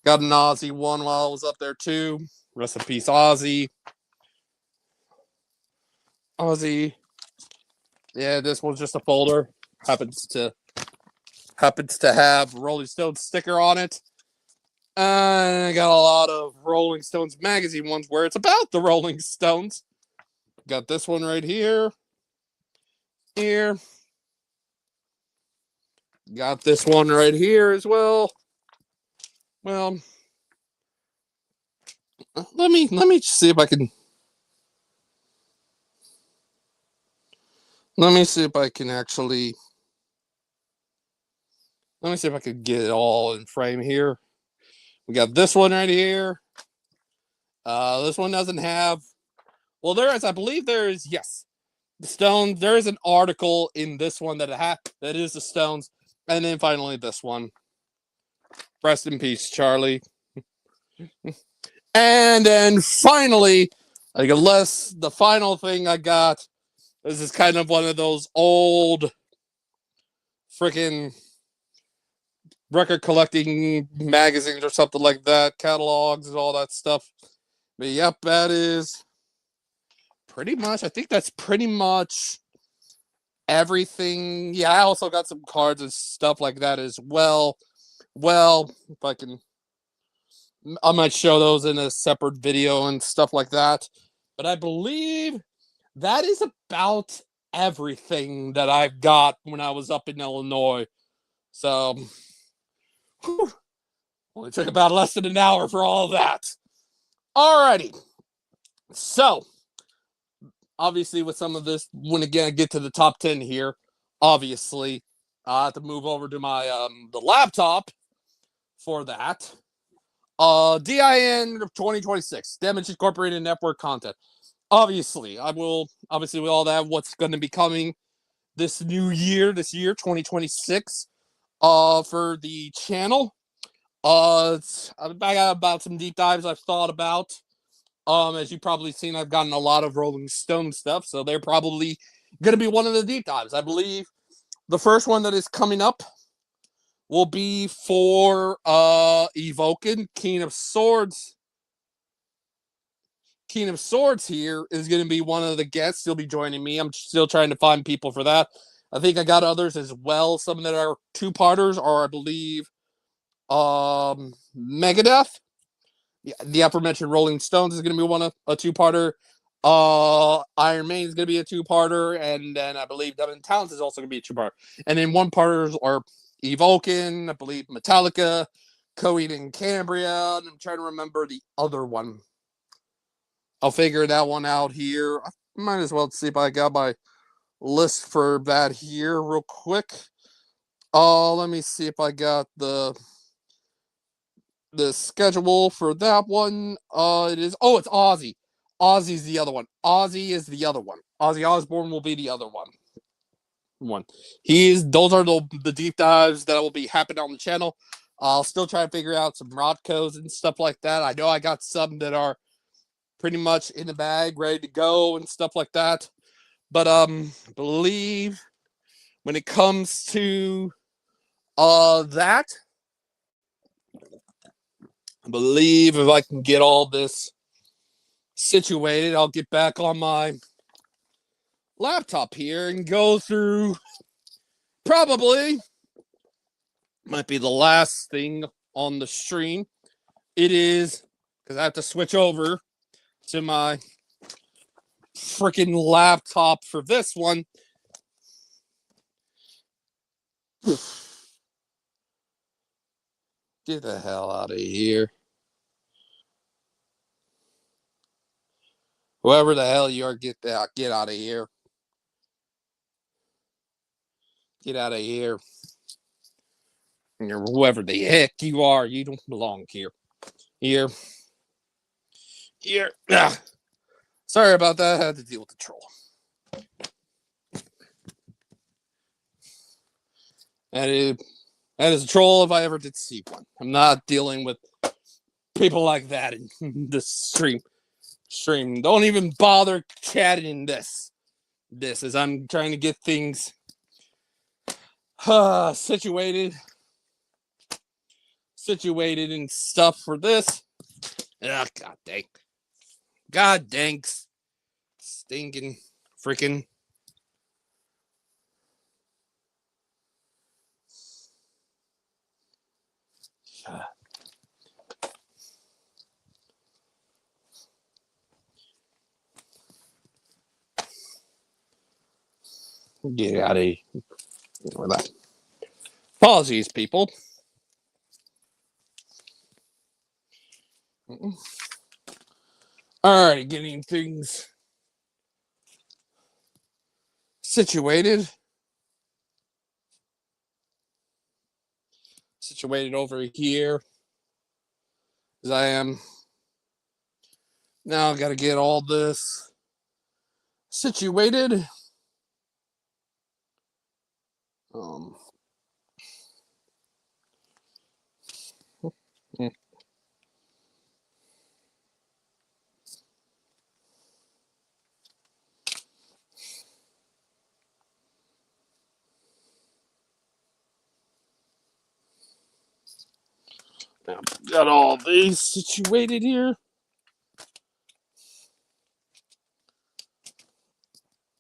Got an Ozzy one while I was up there, too. Rest in peace, Ozzy. Yeah, this one's just a folder. Happens to have Rolling Stones sticker on it. And I got a lot of Rolling Stones magazine ones where it's about the Rolling Stones. Got this one right here. Got this one right here as well. Well, let me see if I can. Let me see if I can actually. Let me see if I could get it all in frame here. We got this one right here. This one doesn't have. Well, there is. I believe there is. Yes, the Stones. There is an article in this one that is the Stones, and then finally this one. Rest in peace, Charlie. And then finally, like unless the final thing I got, this is kind of one of those old freaking record collecting magazines or something like that, catalogs and all that stuff. But yep, that is pretty much. I think that's pretty much everything. Yeah, I also got some cards and stuff like that as well. Well, if I can, I might show those in a separate video and stuff like that. But I believe that is about everything that I've got when I was up in Illinois. So, whew, only took about less than an hour for all of that. Alrighty. So, obviously, with some of this, when again I get to the top 10 here, obviously, I have to move over to my the laptop for that. DIN 2026, Damage Incorporated Network content. Obviously, with all that, what's going to be coming this year, 2026, for the channel. I got about some deep dives I've thought about. As you've probably seen, I've gotten a lot of Rolling Stone stuff, so they're probably going to be one of the deep dives. I believe the first one that is coming up will be for Evoken. King of Swords here is going to be one of the guests. He'll be joining me. I'm still trying to find people for that. I think I got others as well. Some that are two-parters, or I believe Megadeth. Yeah, the aforementioned Rolling Stones is going to be a two-parter. Iron Maiden is going to be a two-parter, and then I believe Devin Towns is also going to be a two-parter. And then one-parters are Evoken, I believe Metallica, Coheed and Cambria, and I'm trying to remember the other one. I'll figure that one out here. I might as well see if I got my list for that here real quick. Let me see if I got the schedule for that one. It's Ozzy. Ozzy's the other one. Ozzy is the other one. Ozzy Osbourne will be the other one. Those are the deep dives that will be happening on the channel. I'll still try to figure out some Rodcos and stuff like that. I know I got some that are pretty much in the bag, ready to go and stuff like that. But I believe when it comes to that, I believe if I can get all this situated, I'll get back on my laptop here and go through probably might be the last thing on the stream. It is because I have to switch over to my freaking laptop for this one. Get the hell out of here. Whoever the hell you are, get out of here. Get out of here. You're whoever the heck you are, you don't belong here. Here. Ah. Sorry about that. I had to deal with the troll. That is a troll if I ever did see one. I'm not dealing with people like that in this stream. Don't even bother chatting this. This is I'm trying to get things situated and stuff for this. Ah, God dang, stinking freaking. Get out of here. Apologies, people. Alright, getting things situated. Situated over here. as I am. Now I got to get all this situated. Um, now got all these situated here.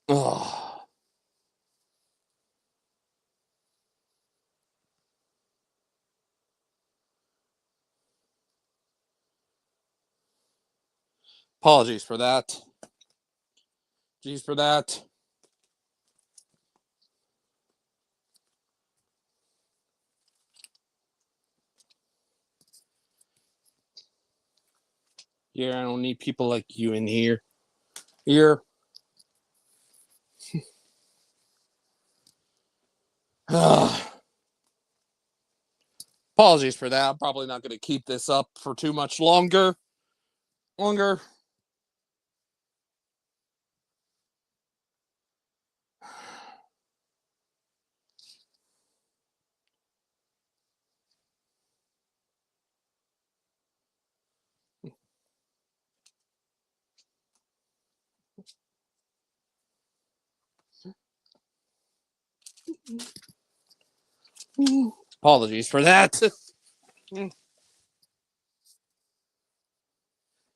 Oh. Apologies for that. Jeez for that. Yeah, I don't need people like you in here. Here. Apologies for that. I'm probably not going to keep this up for too much longer. Apologies for that.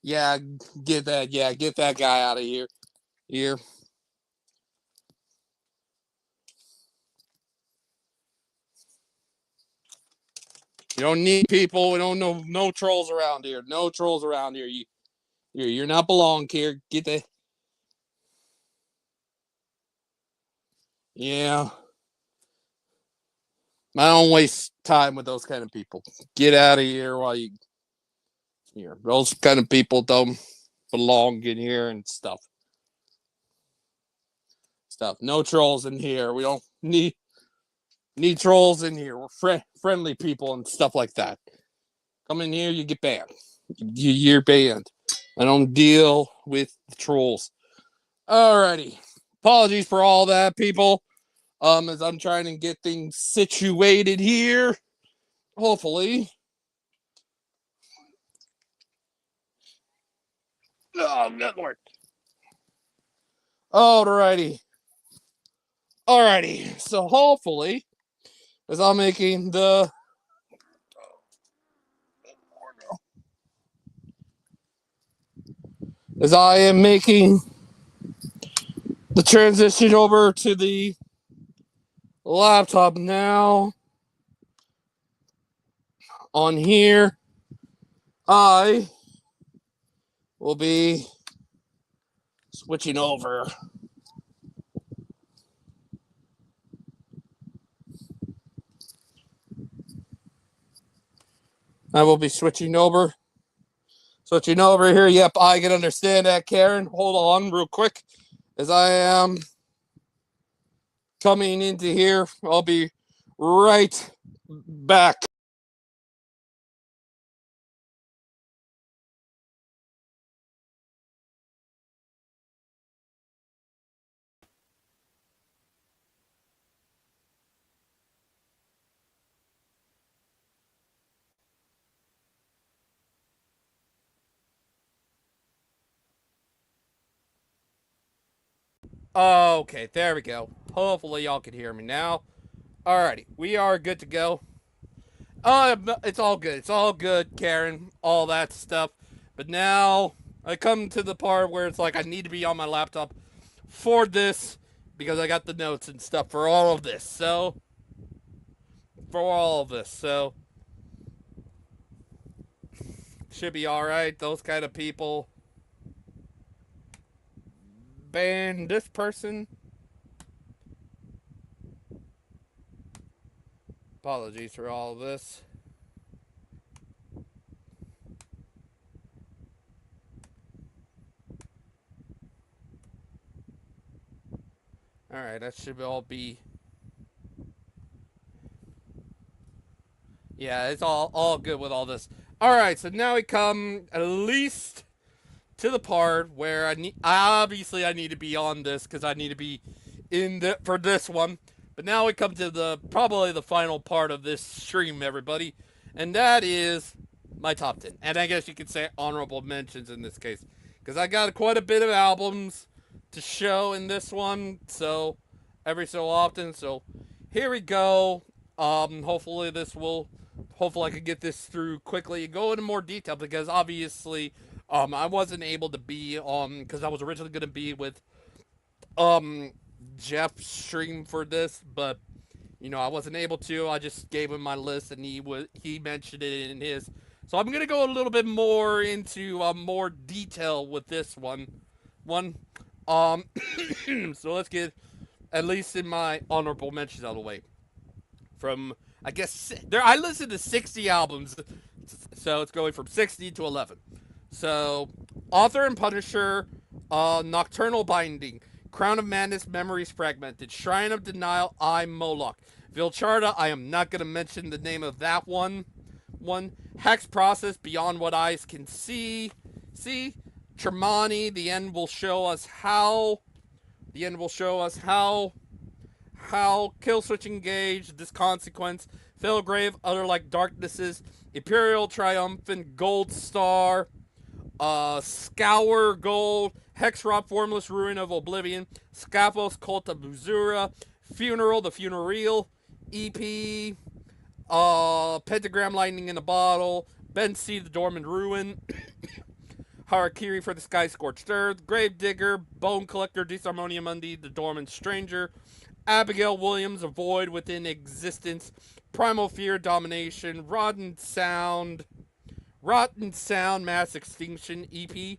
Yeah, get that. Yeah, get that guy out of here. Here. You don't need people. We don't know no trolls around here. No trolls around here. You're not belong here. Get the. Yeah. I don't waste time with those kind of people. Get out of here while you here. Those kind of people don't belong in here and stuff. No trolls in here. We don't need trolls in here. We're friendly people and stuff like that. Come in here, you get banned. You're banned. I don't deal with the trolls. Alrighty. Apologies for all that, people. As I'm trying to get things situated here. Hopefully. Oh, good lord. Alrighty. Alrighty. So hopefully, as I'm making the as I am making the transition over to the laptop now on here, I will be switching over. I will be switching over. Switching over here. Yep, I can understand that, Karen. Hold on real quick. As I am coming into here, I'll be right back. Okay, there we go. Hopefully y'all can hear me now. Alrighty, we are good to go. It's all good. It's all good, Karen. All that stuff. But now I come to the part where it's like I need to be on my laptop for this because I got the notes and stuff for all of this. So should be all right. Those kind of people ban this person. Apologies for all of this. All right, that should all be Yeah, it's all good with all this. All right, so now we come at least to the part where I need to be on this because I need to be in the for this one. But now we come to the probably the final part of this stream, everybody, and that is my top 10. And I guess you could say honorable mentions in this case because I got quite a bit of albums to show in this one, so every so often. So here we go. Hopefully this will. Hopefully I can get this through quickly and go into more detail because obviously I wasn't able to be on because I was originally going to be with um Jeff's stream for this, but I wasn't able to. I just gave him my list and he mentioned it in his. So I'm gonna go a little bit more into more detail with this one. Um, so let's get at least in my honorable mentions out of the way. From I guess there I listened to 60 albums, so it's going from 60 to 11. So Author and Punisher, Nocturnal Binding, Crown of Madness, Memories Fragmented, Shrine of Denial, I Moloch, Vilcharda. I am not going to mention the name of that one. Hex Process, Beyond What Eyes Can See, Tremonti. The end will show us how. The end will show us how Kill Switch Engage, This Consequence, Fellgrave, Other Like Darknesses, Imperial Triumphant, Gold Star, Scour Gold, Hexrot, Formless Ruin of Oblivion, Scapos, Cult of Buzura, Funeral, The Funereal, EP, Pentagram Lightning in a Bottle, Ben C, The Dormant Ruin, Harakiri for the Sky Scorched Earth, Gravedigger, Bone Collector, Disharmonia Mundi, The Dormant Stranger, Abigail Williams, A Void Within Existence, Primal Fear, Domination, Rotten Sound, Mass Extinction, EP,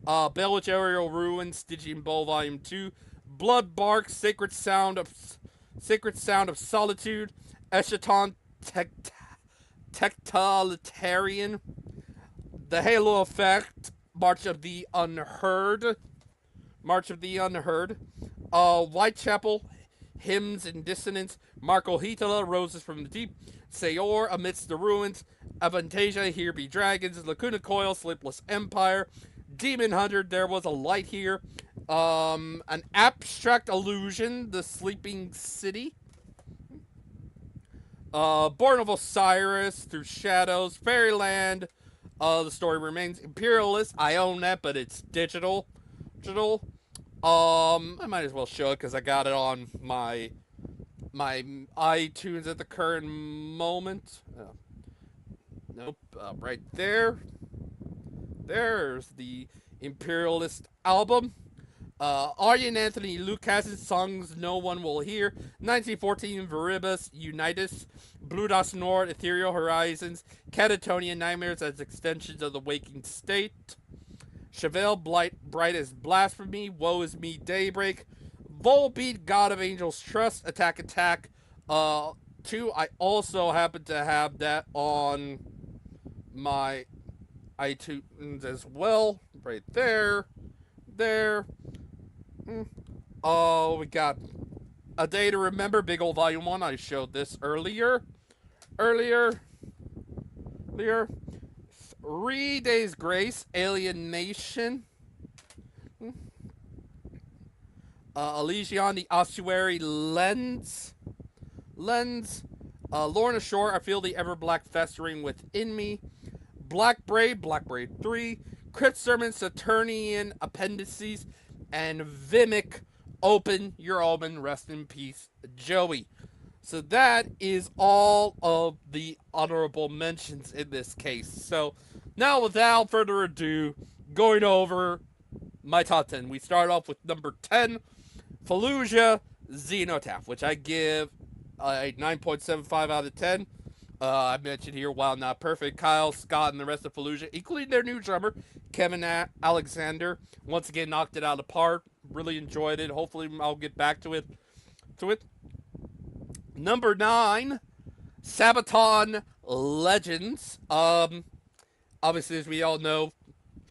Bellwitch Aerial Ruin, Stygian Bowl, Volume 2, Blood Bark, Sacred Sound of Solitude, Eschaton Tectalitarian, The Halo Effect, March of the Unheard, Whitechapel, Hymns and Dissonance, Marco Hitala, Roses from the Deep, Sayor, Amidst the Ruins, Avantasia, Here Be Dragons, Lacuna Coil, Sleepless Empire, Demon Hunter, There Was a Light Here, An Abstract Illusion, The Sleeping City, Born of Osiris, Through Shadows, Fairyland, The Story Remains, Imperialist, I own that, but it's digital. I might as well show it because I got it on my iTunes at the current moment. Nope, right there. There's the Imperialist album. Aryan Anthony Lucas's Songs No One Will Hear, 1914 Veribus Unitus, Blue Dust Nord, Ethereal Horizons, Catatonia Nightmares as extensions of the waking state, Chevelle Bright as Blasphemy, Woe is Me Daybreak, Volbeat God of Angels Trust, Attack, 2. I also happen to have that on my iTunes as well, right there. Oh, we got A Day to Remember, Big Ol' Volume 1. I showed this earlier. 3 Days Grace, Alienation. Elysion, The Ossuary Lens. Lorna Shore, I Feel the Ever Black Festering Within Me. Black Braid 3. Crypt Sermon, Saturnian Appendices. And Vimic, Open Your Omen, Rest in Peace, Joey. So that is all of the honorable mentions in this case. So now without further ado, going over my top 10. We start off with number 10, Fallujah Xenotaph, which I give a 9.75 out of 10. I mentioned here, while not perfect, Kyle, Scott, and the rest of Fallujah, including their new drummer, Kevin Alexander, once again knocked it out of the park. Really enjoyed it. Hopefully I'll get back to it. Number 9, Sabaton Legends. Obviously, as we all know,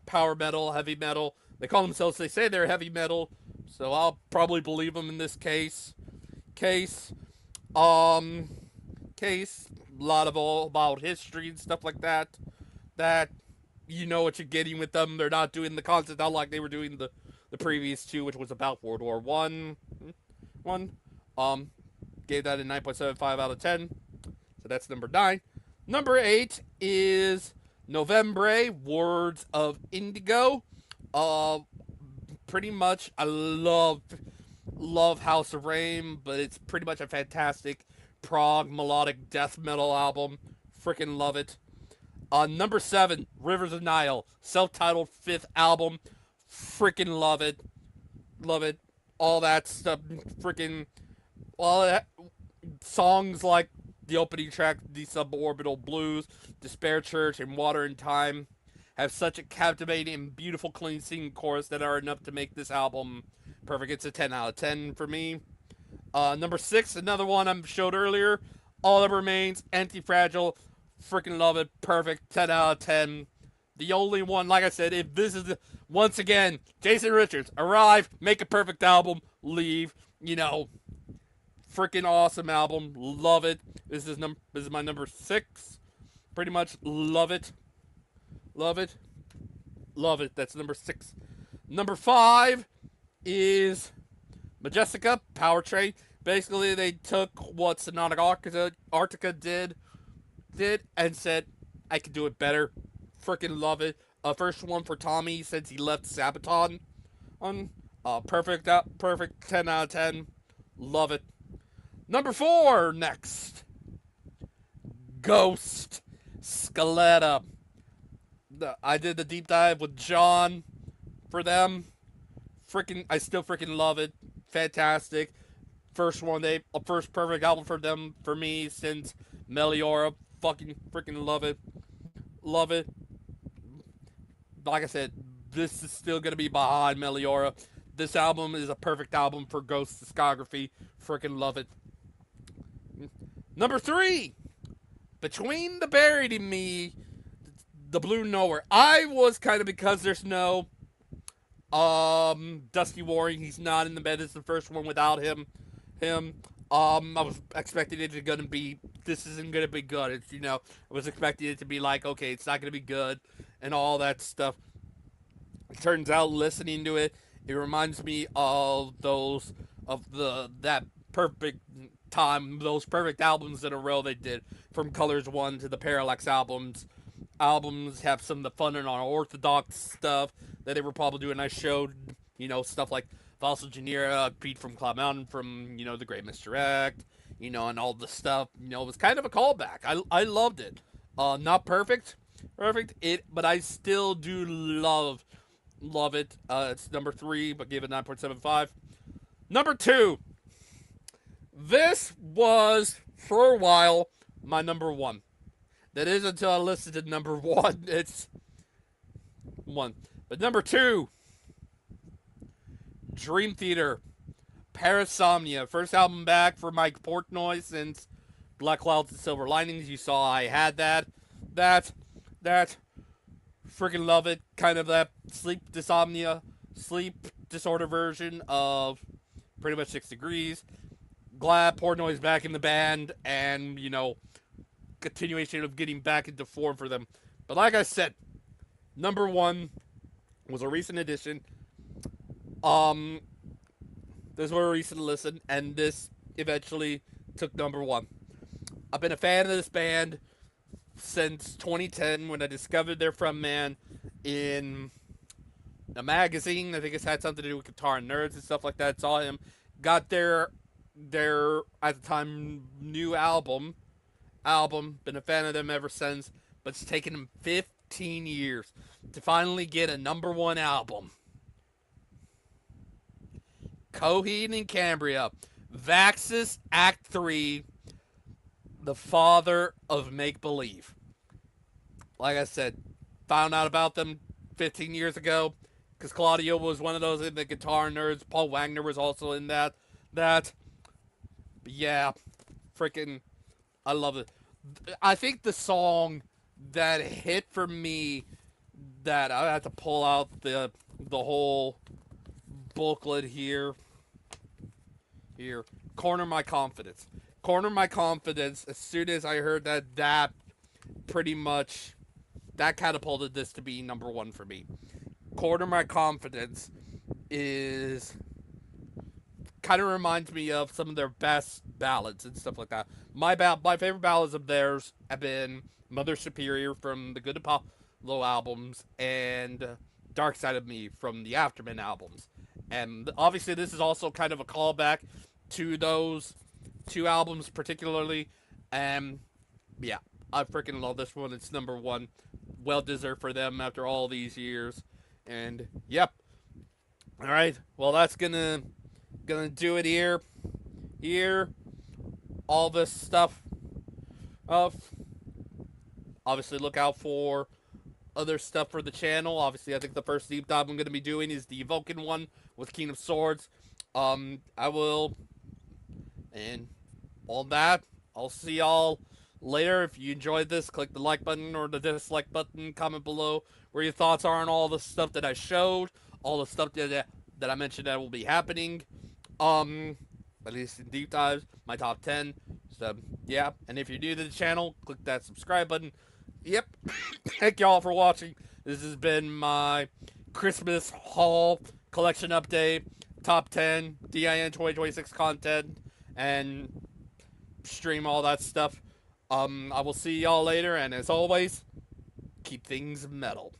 power metal, heavy metal. They call themselves, they say they're heavy metal, so I'll probably believe them in this case. lot of all about history and stuff like that. That you know what you're getting with them. They're not doing the content out like they were doing the previous two, which was about World War One. Um, gave that a 9.75 out of 10. So that's number 9. Number 8 is November, Words of Indigo. Uh, Pretty much, I love House of Rain, but it's pretty much a fantastic prog melodic death metal album. Freaking love it. Number 7, Rivers of Nile, self-titled 5th album. Freaking love it. Love it. All that stuff. Freaking all that songs like the opening track, The Suborbital Blues, Despair Church, and Water and Time have such a captivating and beautiful clean singing chorus that are enough to make this album perfect. It's a 10 out of 10 for me. Number 6, another one I showed earlier, All That Remains, Anti-Fragile. Freaking love it. Perfect. 10 out of 10. The only one, like I said, if this is, once again, Jason Richards, arrive, make a perfect album, leave, freaking awesome album. Love it. This is my number 6. Pretty much love it. Love it. Love it. That's number 6. Number 5 is Majestica, Powertrain. Basically, they took what Sonata Arctica did and said, I could do it better. Freaking love it. First one for Tommy since he left Sabaton. Perfect 10 out of 10. Love it. Number 4 next. Ghost, Scaletta. I did the deep dive with John for them. I still freaking love it. Fantastic. First perfect album for them, for me, since Meliora. Freaking love it. Love it. Like I said, this is still going to be behind Meliora. This album is a perfect album for Ghost discography. Freaking love it. Number 3, Between the Buried and Me, The Blue Nowhere. I was kind of, because there's no Dusty Warring, he's not in the bed. It's the first one without him. I was expecting it to this isn't gonna be good. It's I was expecting it to be like, okay, it's not gonna be good and all that stuff. It turns out, listening to it, it reminds me of that perfect time, those perfect albums in a row they did, from Colors 1 to the Parallax albums. Albums have some of the fun and unorthodox stuff that they were probably doing. I showed, stuff like Fossil Genera, Pete from Cloud Mountain, from, The Great Misdirect, and all the stuff. It was kind of a callback. I loved it. Not perfect, but I still do love it. It's number 3, but gave it 9.75. Number 2. This was, for a while, my number 1. That is until I listened to number 1. It's 1. But number 2, Dream Theater, Parasomnia. First album back for Mike Portnoy since Black Clouds and Silver Linings. You saw I had that. Freaking love it. Kind of that sleep disorder version of pretty much 6 Degrees. Glad Portnoy's back in the band, and, continuation of getting back into form for them. But like I said, number 1 was a recent addition. This was a recent listen, and this eventually took number 1. I've been a fan of this band since 2010, when I discovered their frontman in a magazine. I think it's had something to do with Guitar Nerds and stuff like that. Saw him, got their at the time new album. Been a fan of them ever since, but it's taken them 15 years to finally get a number 1 album. Coheed and Cambria, Vaxis Act 3, the father of make-believe. Like I said, found out about them 15 years ago, because Claudio was one of those in the Guitar Nerds. Paul Wagner was also in that. But yeah, freaking, I love it. I think the song that hit for me, that I have to pull out the whole booklet here. Corner My Confidence. Corner My Confidence, as soon as I heard that pretty much, that catapulted this to be number one for me. Corner My Confidence is kind of reminds me of some of their best ballads and stuff like that. My favorite ballads of theirs have been Mother Superior from the Good Apollo albums and Dark Side of Me from the Afterman albums. And obviously, this is also kind of a callback to those two albums, particularly. And yeah, I freaking love this one. It's number one. Well deserved for them after all these years. And yep. All right. Well, that's gonna do it here. Here, all this stuff. Of obviously, look out for other stuff for the channel. Obviously, I think the first deep dive I'm gonna be doing is the Vulcan one with King of Swords. I will, and all that. I'll see y'all later. If you enjoyed this, click the like button or the dislike button. Comment below where your thoughts are on all the stuff that I showed, all the stuff that I mentioned that will be happening. At least in deep dives, my top 10. So yeah, and if you're new to the channel, click that subscribe button. Yep. Thank y'all for watching. This has been my Christmas haul collection update, top 10 DIN 2026 content, and stream all that stuff. I will see y'all later, and as always, keep things metal.